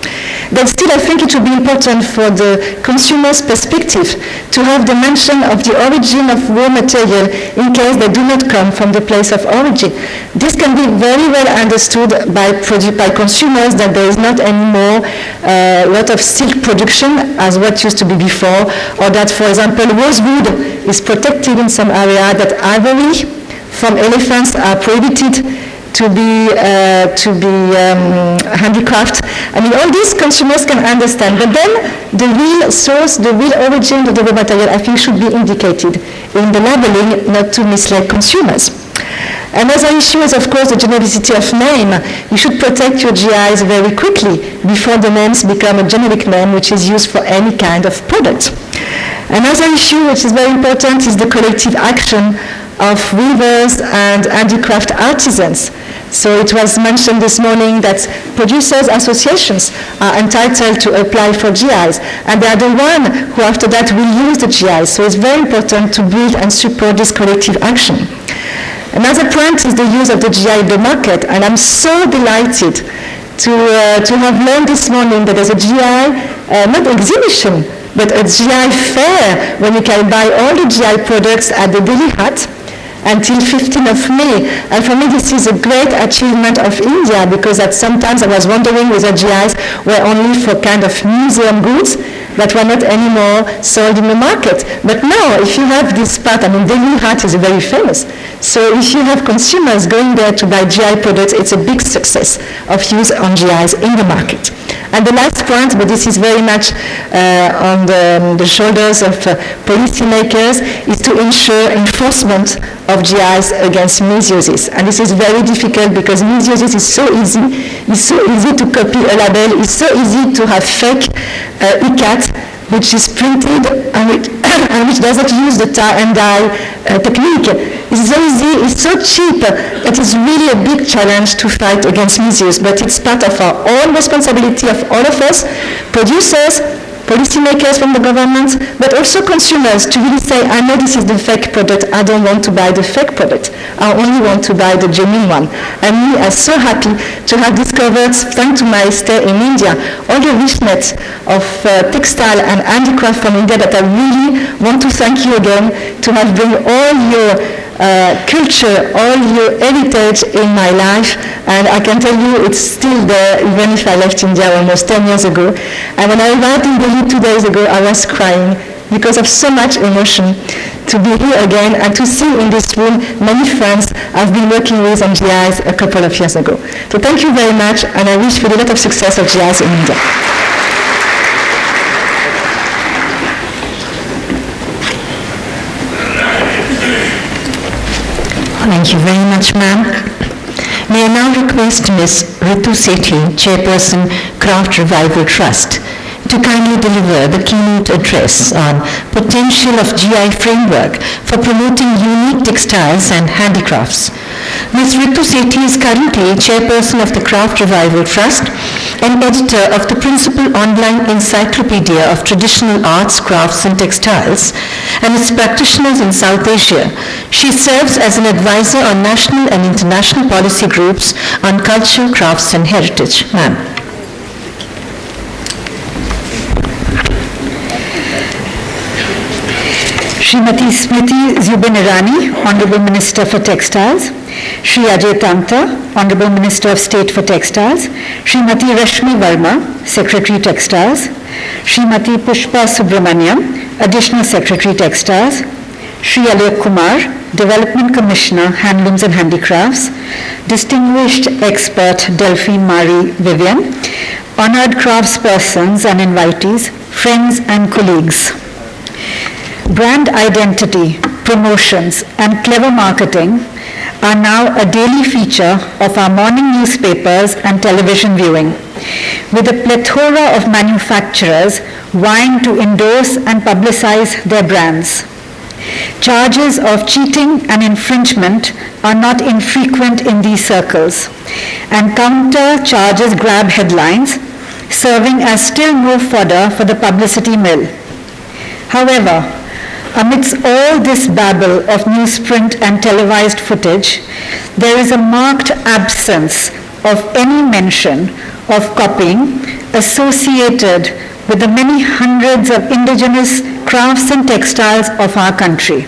But still, I think it would be important for the consumer's perspective to have the mention of the origin of raw material in case they do not come from the place of origin. This can be very well understood by consumers that there is not anymore a lot of silk production as what used to be before, or that, for example, rosewood is protected in some area, that ivory from elephants are prohibited to be handicraft. I mean, all these consumers can understand, but then the real source, the real origin of the raw material, I think should be indicated in the labeling, not to mislead consumers. Another issue is, of course, the genericity of name. You should protect your GIs very quickly before the names become a generic name which is used for any kind of product. Another issue which is very important is the collective action of weavers and handicraft artisans. So it was mentioned this morning that producers' associations are entitled to apply for GIs, and they are the ones who after that will use the GIs. So it's very important to build and support this collective action. Another point is the use of the GI in the market, and I'm so delighted to have learned this morning that there's a GI, not exhibition, but a GI fair when you can buy all the GI products at the Delhi Hut until 15th of May. And for me, this is a great achievement of India, because at sometimes I was wondering whether GIs were only for kind of museum goods that were not anymore sold in the market. But now, if you have this part, I mean, Delhi Hut is very famous. So if you have consumers going there to buy GI products, it's a big success of use on GIs in the market. And the last point, but this is very much on the shoulders of policymakers, is to ensure enforcement of GIs against misuses. And this is very difficult because misuses is so easy. It's so easy to copy a label. It's so easy to have fake ICAT, which is printed and which doesn't use the tie and dye technique. It's so easy, it's so cheap. It is really a big challenge to fight against misuse, but it's part of our own responsibility of all of us, producers, policymakers from the government, but also consumers, to really say, I know this is the fake product, I don't want to buy the fake product, I only want to buy the genuine one. And me, I'm so happy to have discovered, thanks to my stay in India, all the richness of textile and handicraft from India, that I really want to thank you again to have bring all your culture, all your heritage in my life, and I can tell you it's still there even if I left India almost 10 years ago. And when I arrived in Delhi 2 days ago, I was crying because of so much emotion to be here again and to see in this room many friends I've been working with on GIs a couple of years ago. So thank you very much, and I wish you a lot of success of GIs in India. Thank you very much, ma'am. May I now request Ms. Ritu Sethi, Chairperson, Craft Revival Trust, to kindly deliver the keynote address on potential of GI framework for promoting unique textiles and handicrafts. Ms. Ritu Sethi is currently chairperson of the Craft Revival Trust and editor of the principal online encyclopedia of traditional arts, crafts and textiles, and is practitioners in South Asia. She serves as an advisor on national and international policy groups on culture, crafts and heritage. Ma'am. Srimati Smriti Zubin Irani, Honorable Minister for Textiles. Shri Ajay Tamta, Honorable Minister of State for Textiles. Srimati Rashmi Verma, Secretary Textiles. Srimati Pushpa Subramaniam, Additional Secretary Textiles. Shri Alok Kumar, Development Commissioner, Handlooms and Handicrafts. Distinguished expert Delphine Marie Vivian. Honored craftspersons and invitees, friends and colleagues. Brand identity, promotions, and clever marketing are now a daily feature of our morning newspapers and television viewing, with a plethora of manufacturers vying to endorse and publicize their brands. Charges of cheating and infringement are not infrequent in these circles, and counter charges grab headlines, serving as still more fodder for the publicity mill. However, amidst all this babble of newsprint and televised footage, there is a marked absence of any mention of copying associated with the many hundreds of indigenous crafts and textiles of our country.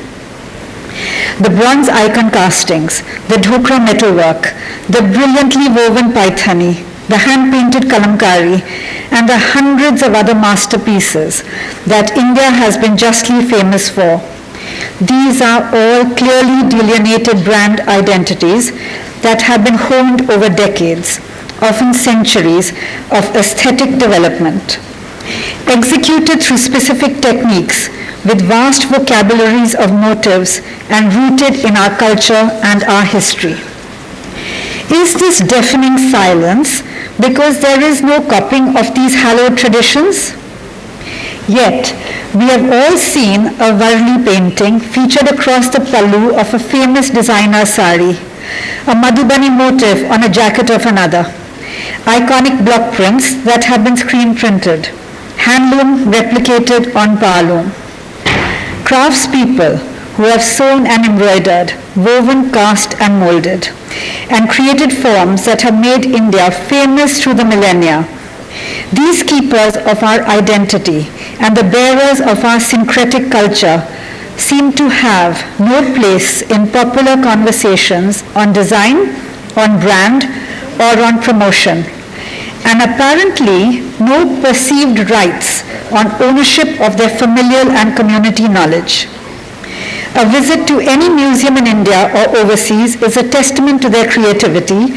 The bronze icon castings, the dhokra metalwork, the brilliantly woven paithani, the hand-painted kalamkari, and the hundreds of other masterpieces that India has been justly famous for. These are all clearly delineated brand identities that have been honed over decades, often centuries, of aesthetic development. Executed through specific techniques with vast vocabularies of motives and rooted in our culture and our history. Is this deafening silence because there is no copying of these hallowed traditions? Yet, we have all seen a Varli painting featured across the pallu of a famous designer sari, a Madhubani motif on a jacket of another, iconic block prints that have been screen printed, handloom replicated on palloon. Craftspeople who have sewn and embroidered, woven, cast and molded, and created forms that have made India famous through the millennia. These keepers of our identity and the bearers of our syncretic culture seem to have no place in popular conversations on design, on brand, or on promotion, and apparently no perceived rights on ownership of their familial and community knowledge. A visit to any museum in India or overseas is a testament to their creativity,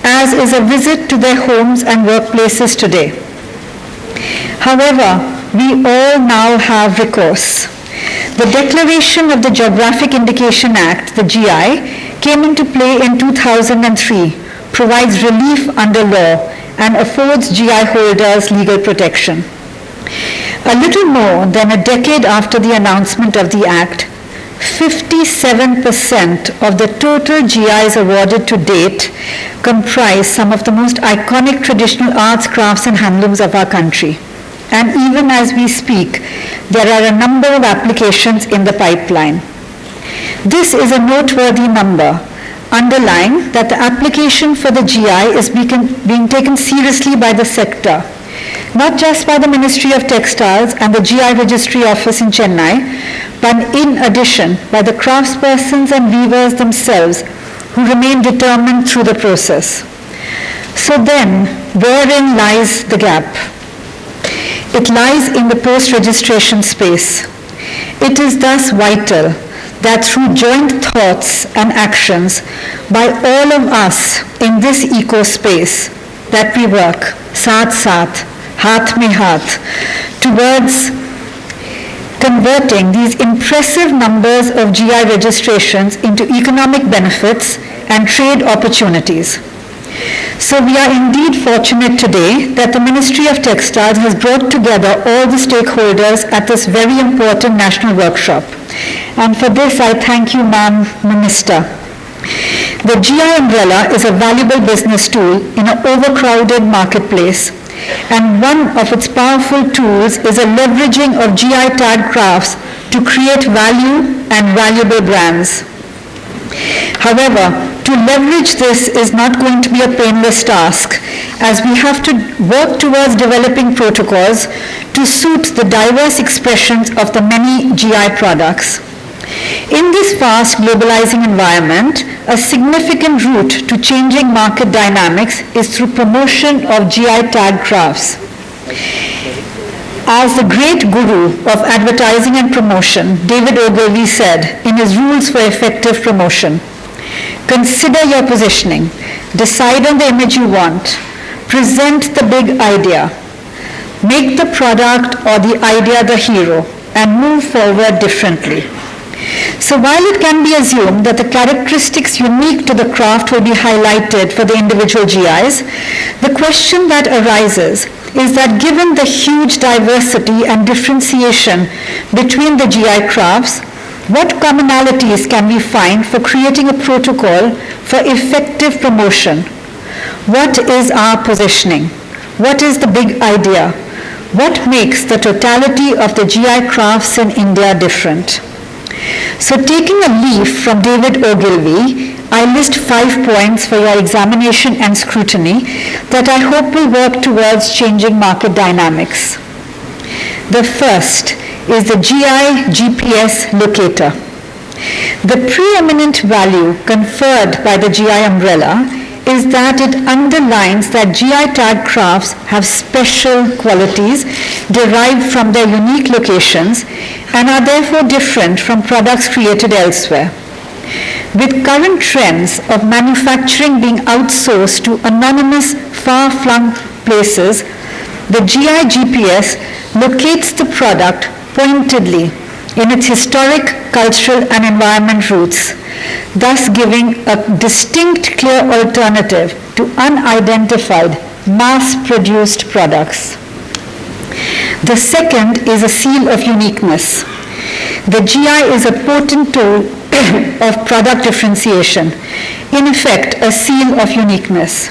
as is a visit to their homes and workplaces today. However, we all now have recourse. The declaration of the Geographic Indication Act, the GI, came into play in 2003, provides relief under law, and affords GI holders legal protection. A little more than a decade after the announcement of the Act, 57% of the total GIs awarded to date comprise some of the most iconic traditional arts, crafts and handlooms of our country. And even as we speak, there are a number of applications in the pipeline. This is a noteworthy number, underlying that the application for the GI is being taken seriously by the sector, not just by the Ministry of Textiles and the GI Registry Office in Chennai, but in addition by the craftspersons and weavers themselves who remain determined through the process. So then, wherein lies the gap? It lies in the post-registration space. It is thus vital that through joint thoughts and actions by all of us in this eco-space that we work, saath-saath, haath mein haath, towards converting these impressive numbers of GI registrations into economic benefits and trade opportunities. So we are indeed fortunate today that the Ministry of Textiles has brought together all the stakeholders at this very important national workshop. And for this I thank you, Ma'am Minister. The GI umbrella is a valuable business tool in an overcrowded marketplace, and one of its powerful tools is a leveraging of GI tag crafts to create value and valuable brands. However, to leverage this is not going to be a painless task, as we have to work towards developing protocols to suit the diverse expressions of the many GI products. In this fast globalizing environment, a significant route to changing market dynamics is through promotion of GI tag crafts. As the great guru of advertising and promotion, David Ogilvy, said in his Rules for Effective Promotion, consider your positioning, decide on the image you want, present the big idea, make the product or the idea the hero, and move forward differently. So while it can be assumed that the characteristics unique to the craft will be highlighted for the individual GIs, the question that arises is that given the huge diversity and differentiation between the GI crafts, what commonalities can we find for creating a protocol for effective promotion? What is our positioning? What is the big idea? What makes the totality of the GI crafts in India different? So taking a leaf from David Ogilvy, I list 5 points for your examination and scrutiny that I hope will work towards changing market dynamics. The first is the GI GPS locator. The preeminent value conferred by the GI umbrella is that it underlines that GI tag crafts have special qualities derived from their unique locations and are therefore different from products created elsewhere. With current trends of manufacturing being outsourced to anonymous, far-flung places, the GI GPS locates the product pointedly in its historic, cultural and environment roots, thus giving a distinct, clear alternative to unidentified, mass-produced products. The second is a seal of uniqueness. The GI is a potent tool of product differentiation, in effect, a seal of uniqueness.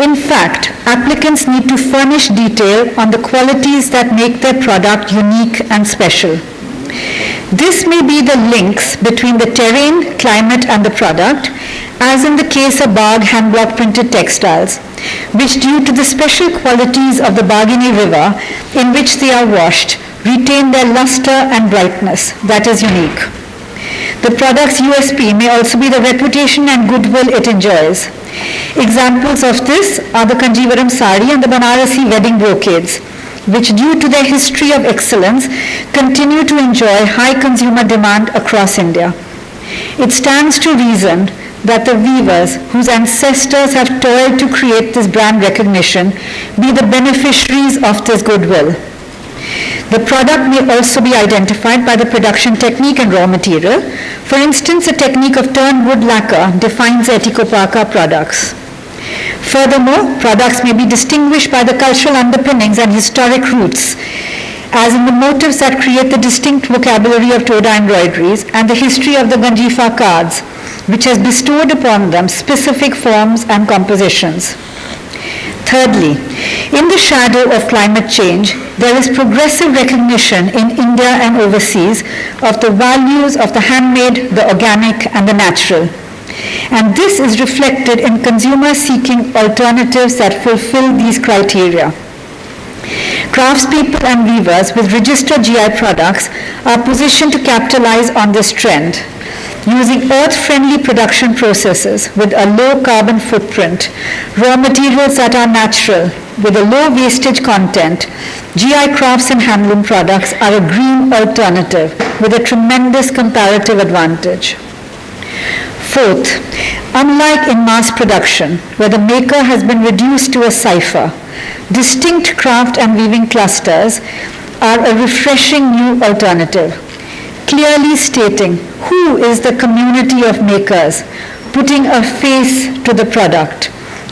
In fact, applicants need to furnish detail on the qualities that make their product unique and special. This may be the links between the terrain, climate and the product, as in the case of Bagh hand block printed textiles, which due to the special qualities of the Baghini river in which they are washed, retain their luster and brightness that is unique. The product's USP may also be the reputation and goodwill it enjoys. Examples of this are the Kanjivaram sari and the Banarasi wedding brocades, which due to their history of excellence continue to enjoy high consumer demand across India. It stands to reason that the weavers whose ancestors have toiled to create this brand recognition be the beneficiaries of this goodwill. The product may also be identified by the production technique and raw material. For instance, a technique of turned wood lacquer defines Etikopaka products. Furthermore, products may be distinguished by the cultural underpinnings and historic roots, as in the motifs that create the distinct vocabulary of Toda embroideries and the history of the Ganjifa cards, which has bestowed upon them specific forms and compositions. Thirdly, in the shadow of climate change, there is progressive recognition in India and overseas of the values of the handmade, the organic, and the natural. And this is reflected in consumers seeking alternatives that fulfill these criteria. Craftspeople and weavers with registered GI products are positioned to capitalize on this trend. Using earth-friendly production processes with a low carbon footprint, raw materials that are natural with a low wastage content, GI crafts and handloom products are a green alternative with a tremendous comparative advantage. Fourth, unlike in mass production, where the maker has been reduced to a cipher, distinct craft and weaving clusters are a refreshing new alternative, clearly stating who is the community of makers, putting a face to the product,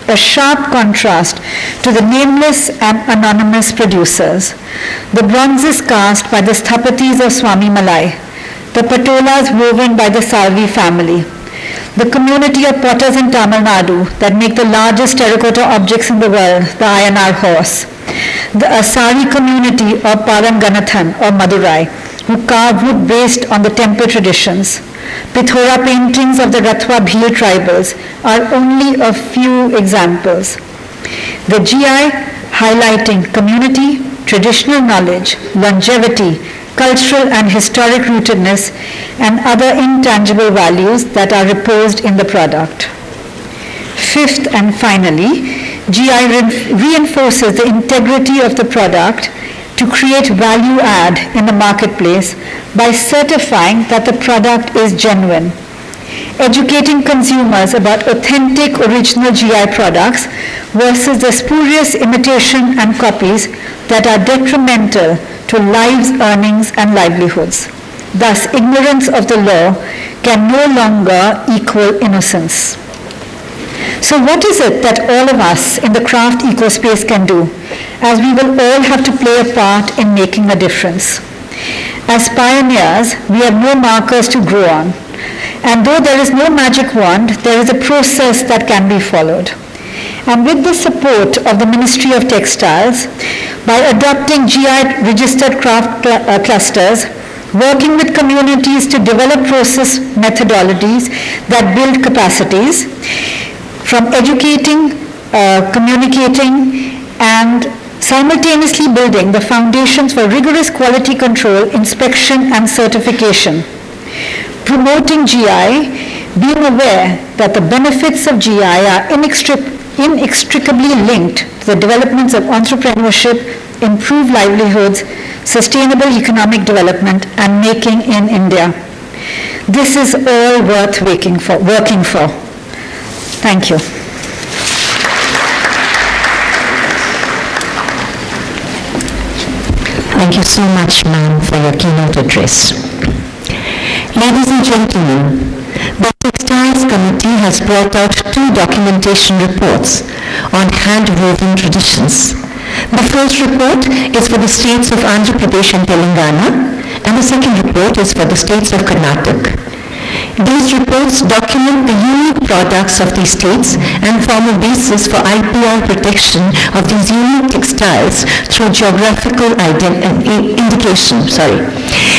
a sharp contrast to the nameless and anonymous producers. The bronzes cast by the sthapatis of Swami Malai, the patolas woven by the Salvi family, the community of potters in Tamil Nadu that make the largest terracotta objects in the world, the Ayanar horse, the Asari community of Paranganathan or Madurai, who carve wood based on the temple traditions. Pithora paintings of the Rathwa Bhil tribals are only a few examples. The GI highlighting community, traditional knowledge, longevity, cultural and historic rootedness, and other intangible values that are reposed in the product. Fifth and finally, GI reinforces the integrity of the product to create value add in the marketplace by certifying that the product is genuine, educating consumers about authentic original GI products versus the spurious imitation and copies that are detrimental to lives, earnings, and livelihoods. Thus, ignorance of the law can no longer equal innocence. So what is it that all of us in the craft ecospace can do, as we will all have to play a part in making a difference? As pioneers, we have no markers to grow on. And though there is no magic wand, there is a process that can be followed. And with the support of the Ministry of Textiles, by adopting GI registered craft clusters, working with communities to develop process methodologies that build capacities, from educating, communicating, and simultaneously building the foundations for rigorous quality control, inspection, and certification. Promoting GI, being aware that the benefits of GI are inextricably linked to the developments of entrepreneurship, improved livelihoods, sustainable economic development, and making in India. This is all worth working for. Thank you. Thank you so much, ma'am, for your keynote address. Ladies and gentlemen, the Textiles Committee has brought out 2 documentation reports on hand-woven traditions. The first report is for the states of Andhra Pradesh and Telangana, and the second report is for the states of Karnataka. These reports document the unique products of these states and form a basis for IPR protection of these unique textiles through geographical indication.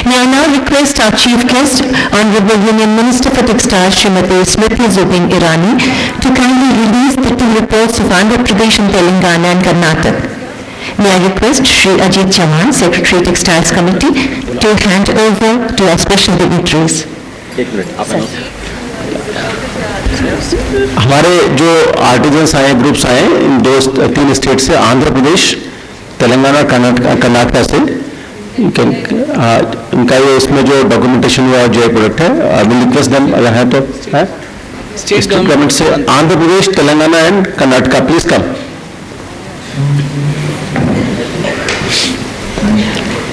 May I now request our chief guest, Honorable Union Minister for Textiles, Srimati Smriti Zubin Irani, to kindly release the 2 reports of Andhra Pradesh and Telangana and Karnataka. May I request Shri Ajit Chavan, Secretary Textiles Committee, to hand over to our special dignitaries. हमारे जो artisans आए, groups आए इन 3 state से, आंध्र प्रदेश, तेलंगाना, कर्नाटका से, इनका ये इसमें जो डॉक्यूमेंटेशन हुआ जो प्रोडक्ट है, विल रिक्वेस्ट देम अगर है तो स्टेट गवर्नमेंट से Andhra Pradesh, Telangana and Karnataka, please come.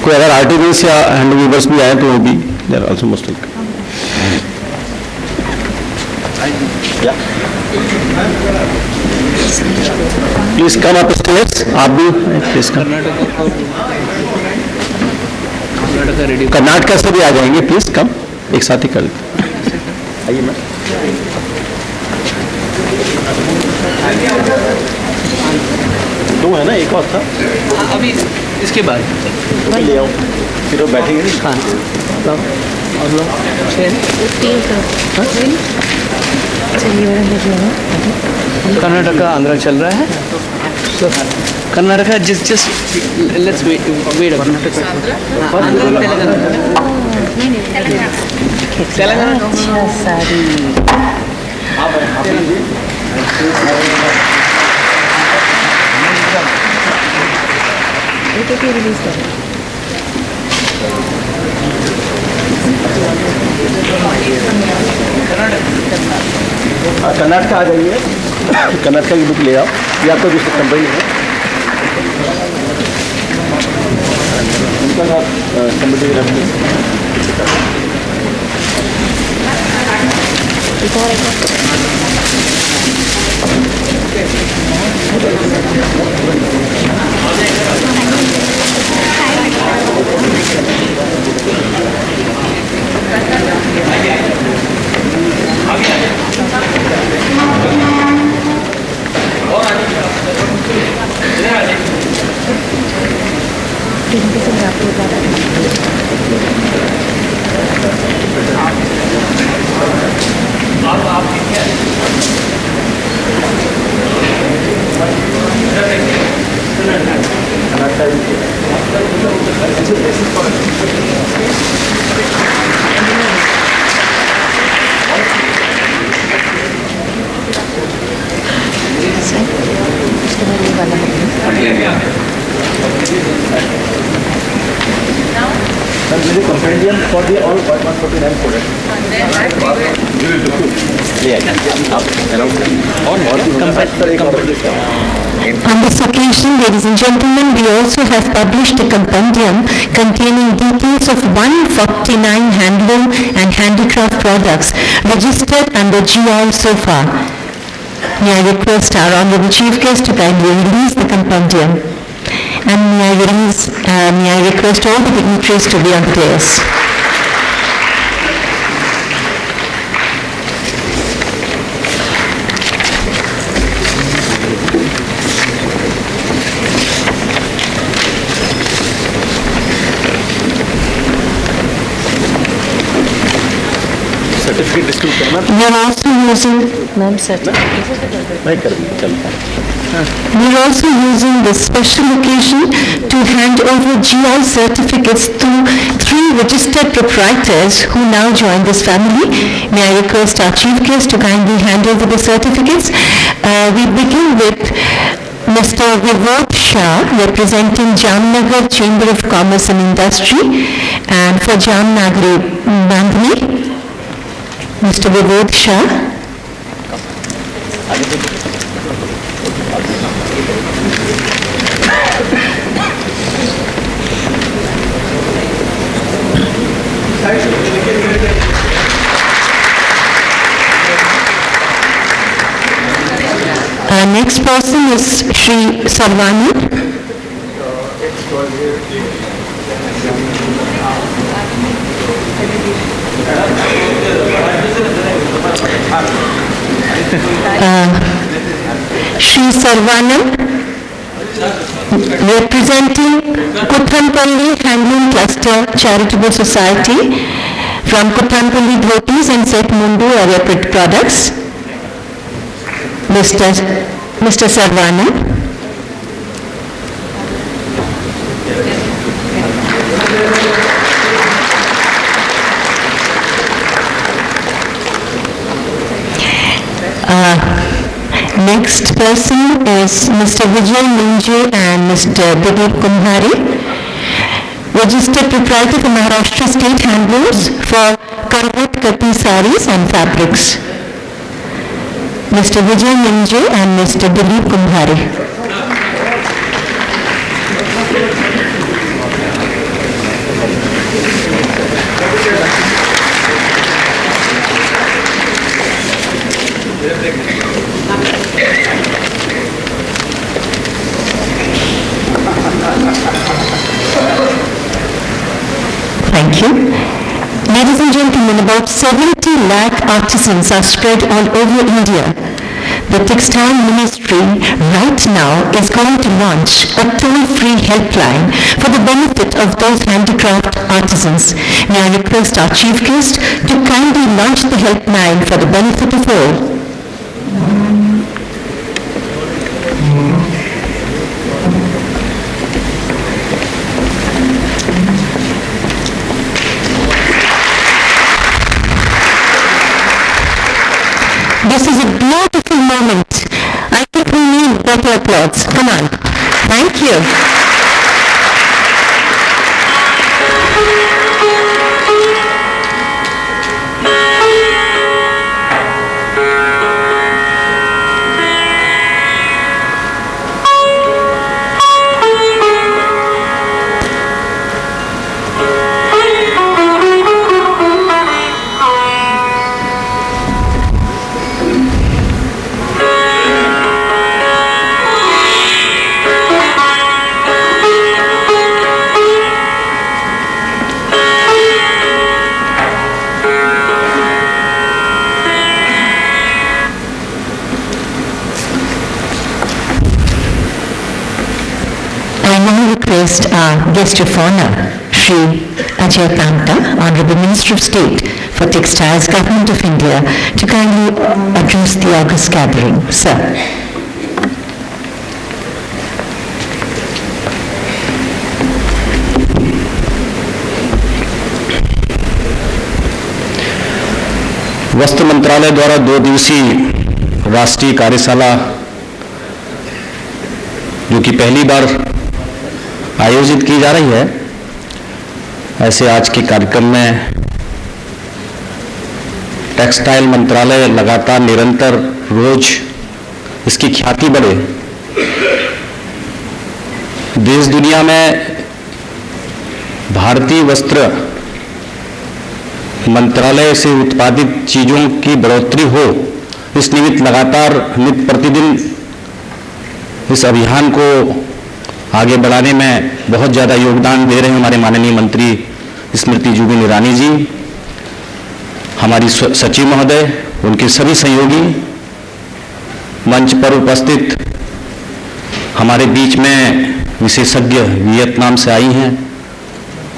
कोई अगर आर्टिजन्स या हैंड वीवर्स भी आए तो वो भी they are also most welcome. Please come up stage. आप भी प्लीज कम. कर्नाटका से भी आ जाएंगे, प्लीज कम, एक साथ ही कर लेते. आइए मैम. दो है ना, एक और था अभी इसके बाद ले आओ, फिर वो बैठेंगे नहीं. कर्नाटका आंध्रा चल रहा है. Karnataka just let's wait Telangana. Karnataka आ जाइए. कर्नाटका की बुक ले आओ, ये आपका दूसरी कंपनी है. उनका company reference On this occasion, ladies and gentlemen, we also have published a compendium containing details of 149 handloom and handicraft products registered under GI so far. May I request our Honorable Chief Guest to kindly release the compendium. And may I request all the dignitaries to be on the dais. We are also using this special occasion to hand over GI certificates to 3 registered proprietors who now join this family. May I request our Chief Guest to kindly hand over the certificates. We begin with Mr. Vivod Shah, representing Jamnagar Chamber of Commerce and Industry, and for Jamnagari Bandhani, Mr. Vivod Shah. Our next person is Shri Sarvani. Shri Sarvanam, representing Kuthanpalli Handloom Cluster Charitable Society from Kuthanpalli Dhotis and Set Mundu area products. Mr. Sarvanam. Next person is Mr. Vijay Minje and Mr. Dilip Kumhari, registered proprietor for Maharashtra State Handlooms for Karvat Kati sarees and fabrics. Mr. Vijay Minje and Mr. Dilip Kumhari. Thank you. Ladies and gentlemen, about 70 lakh artisans are spread all over India. The Textile Ministry right now is going to launch a toll-free helpline for the benefit of those handicraft artisans. May I request our Chief Guest to kindly launch the helpline for the benefit of all. This is a beautiful moment. I think we need better applause. Come on. Thank you. request our guest of honor, Shri Ajay Tamta, Honorable Minister of State for Textiles, Government of India, to kindly address the august gathering. Sir. वस्त्र मंत्रालय द्वारा 2 दिवसीय राष्ट्रीय कार्यशाला जो कि पहली बार आयोजित की जा रही है, ऐसे आज के कार्यक्रम में टेक्सटाइल मंत्रालय लगातार निरंतर रोज इसकी ख्याति बढ़े, देश दुनिया में भारतीय वस्त्र मंत्रालय से उत्पादित चीजों की बढ़ोतरी हो, इस निमित्त लगातार नित्य प्रतिदिन इस अभियान को आगे बढ़ाने में बहुत ज़्यादा योगदान दे रहे हैं हमारे माननीय मंत्री स्मृति जुबिन ईरानी जी, हमारी सचिव महोदय, उनके सभी सहयोगी, मंच पर उपस्थित हमारे बीच में विशेषज्ञ वियतनाम से आई हैं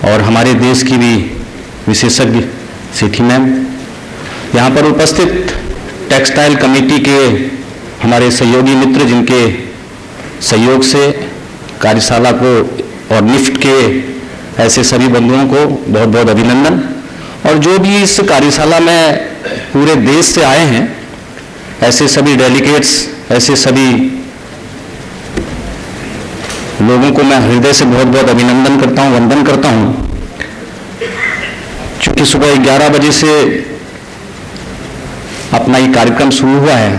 और हमारे देश की भी विशेषज्ञ सेठी मैम, यहाँ पर उपस्थित टेक्सटाइल कमेटी के हमारे सहयोगी मित्र जिनके सहयोग से कार्यशाला को और निफ्ट के ऐसे सभी बंधुओं को बहुत बहुत अभिनंदन। और जो भी इस कार्यशाला में पूरे देश से आए हैं, ऐसे सभी डेलीगेट्स, ऐसे सभी लोगों को मैं हृदय से बहुत बहुत अभिनंदन करता हूँ, वंदन करता हूँ। चूंकि सुबह 11 बजे से अपना ये कार्यक्रम शुरू हुआ है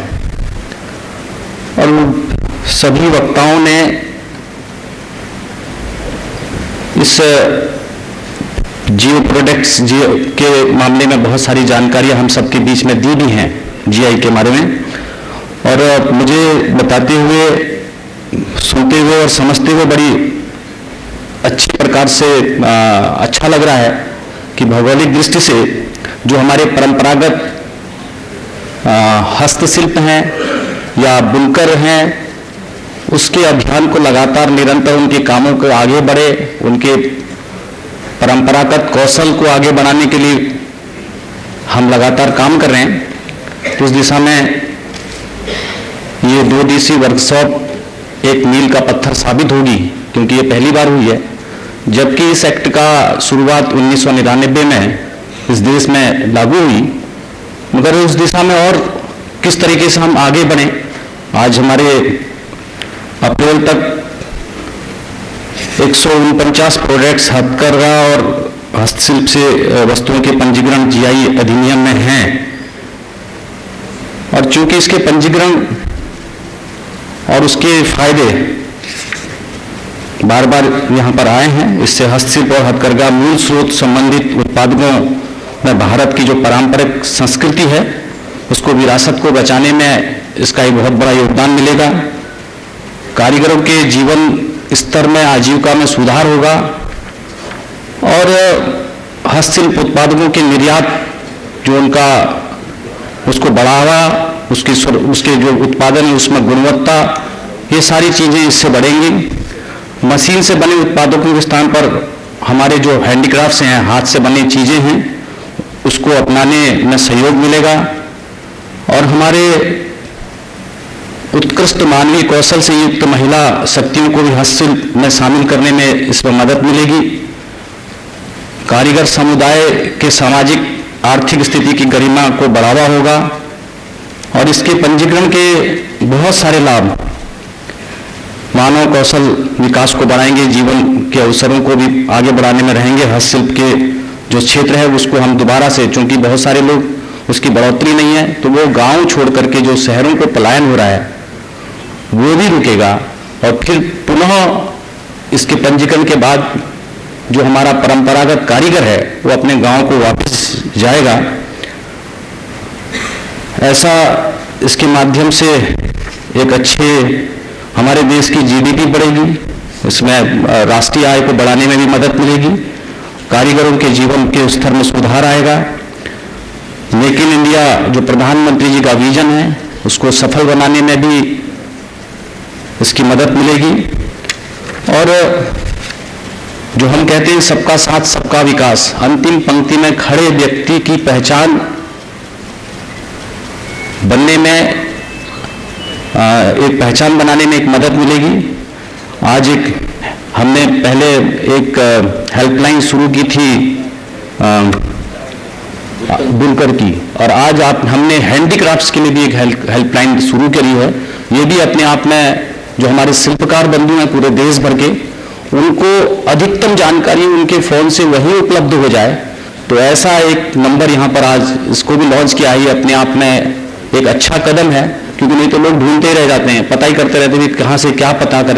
और सभी वक्ताओं ने इस जियो प्रोडक्ट्स के मामले में बहुत सारी जानकारियां हम सबके बीच में दी भी हैं जीआई के बारे में, और मुझे बताते हुए, सुनते हुए और समझते हुए बड़ी अच्छी प्रकार से अच्छा लग रहा है कि भौगोलिक दृष्टि से जो हमारे परंपरागत हस्तशिल्प हैं या बुनकर हैं, उसके अभियान को लगातार निरंतर उनके कामों को आगे बढ़े, उनके परंपरागत कौशल को आगे बढ़ाने के लिए हम लगातार काम कर रहे हैं। तो उस दिशा में ये 2 दिवसीय वर्कशॉप एक मील का पत्थर साबित होगी, क्योंकि ये पहली बार हुई है, जबकि इस एक्ट का शुरुआत 1999 में इस देश में लागू हुई, मगर उस दिशा में और किस तरीके से हम आगे बढ़े। आज हमारे अप्रैल तक 149 प्रोडक्ट्स हथकरघा और हस्तशिल्प से वस्तुओं के पंजीकरण जीआई अधिनियम में हैं, और चूंकि इसके पंजीकरण और उसके फायदे बार बार यहाँ पर आए हैं, इससे हस्तशिल्प और हथकरघा मूल स्रोत संबंधित उत्पादों में भारत की जो पारंपरिक संस्कृति है, उसको विरासत को बचाने में इसका एक बहुत बड़ा योगदान मिलेगा। कारीगरों के जीवन स्तर में, आजीविका में सुधार होगा और हस्तशिल्प उत्पादों के निर्यात जो उनका उसको बढ़ावा, उसके जो उत्पादन है उसमें गुणवत्ता, ये सारी चीज़ें इससे बढ़ेंगी। मशीन से बने उत्पादों के स्थान पर हमारे जो हैंडीक्राफ्ट्स हैं, हाथ से बनी चीज़ें हैं, उसको अपनाने में सहयोग मिलेगा और हमारे उत्कृष्ट मानवीय कौशल से युक्त महिला शक्तियों को भी हस्तशिल्प में शामिल करने में इसमें मदद मिलेगी। कारीगर समुदाय के सामाजिक आर्थिक स्थिति की गरिमा को बढ़ावा होगा और इसके पंजीकरण के बहुत सारे लाभ मानव कौशल विकास को बढ़ाएंगे, जीवन के अवसरों को भी आगे बढ़ाने में रहेंगे। हस्तशिल्प के जो क्षेत्र है उसको हम दोबारा से, चूंकि बहुत सारे लोग उसकी बढ़ोतरी नहीं है, तो वो गांव छोड़ करके जो शहरों को पलायन हो रहा है वो भी रुकेगा और फिर पुनः इसके पंजीकरण के बाद जो हमारा परंपरागत कारीगर है वो अपने गांव को वापस जाएगा। ऐसा इसके माध्यम से एक अच्छे हमारे देश की जीडीपी बढ़ेगी, इसमें राष्ट्रीय आय को बढ़ाने में भी मदद मिलेगी, कारीगरों के जीवन के स्तर में सुधार आएगा। मेक इन इंडिया जो प्रधानमंत्री जी का विजन है उसको सफल बनाने में भी इसकी मदद मिलेगी और जो हम कहते हैं सबका साथ सबका विकास, अंतिम पंक्ति में खड़े व्यक्ति की पहचान बनने में, एक पहचान बनाने में एक मदद मिलेगी। आज हमने पहले एक हेल्पलाइन शुरू की थी बुनकर की, और आज हमने हैंडीक्राफ्ट्स के लिए भी एक हेल्पलाइन शुरू करी है। ये भी अपने आप में जो हमारे शिल्पकार बंधु हैं पूरे देश भर के, उनको अधिकतम जानकारी उनके फोन से वहीं उपलब्ध हो जाए, तो ऐसा एक नंबर यहाँ पर आज इसको भी लॉन्च किया है। अपने आप में एक अच्छा कदम है, क्योंकि नहीं तो लोग ढूंढते ही रह जाते हैं, पता ही करते रहते हैं कहाँ से क्या पता करें।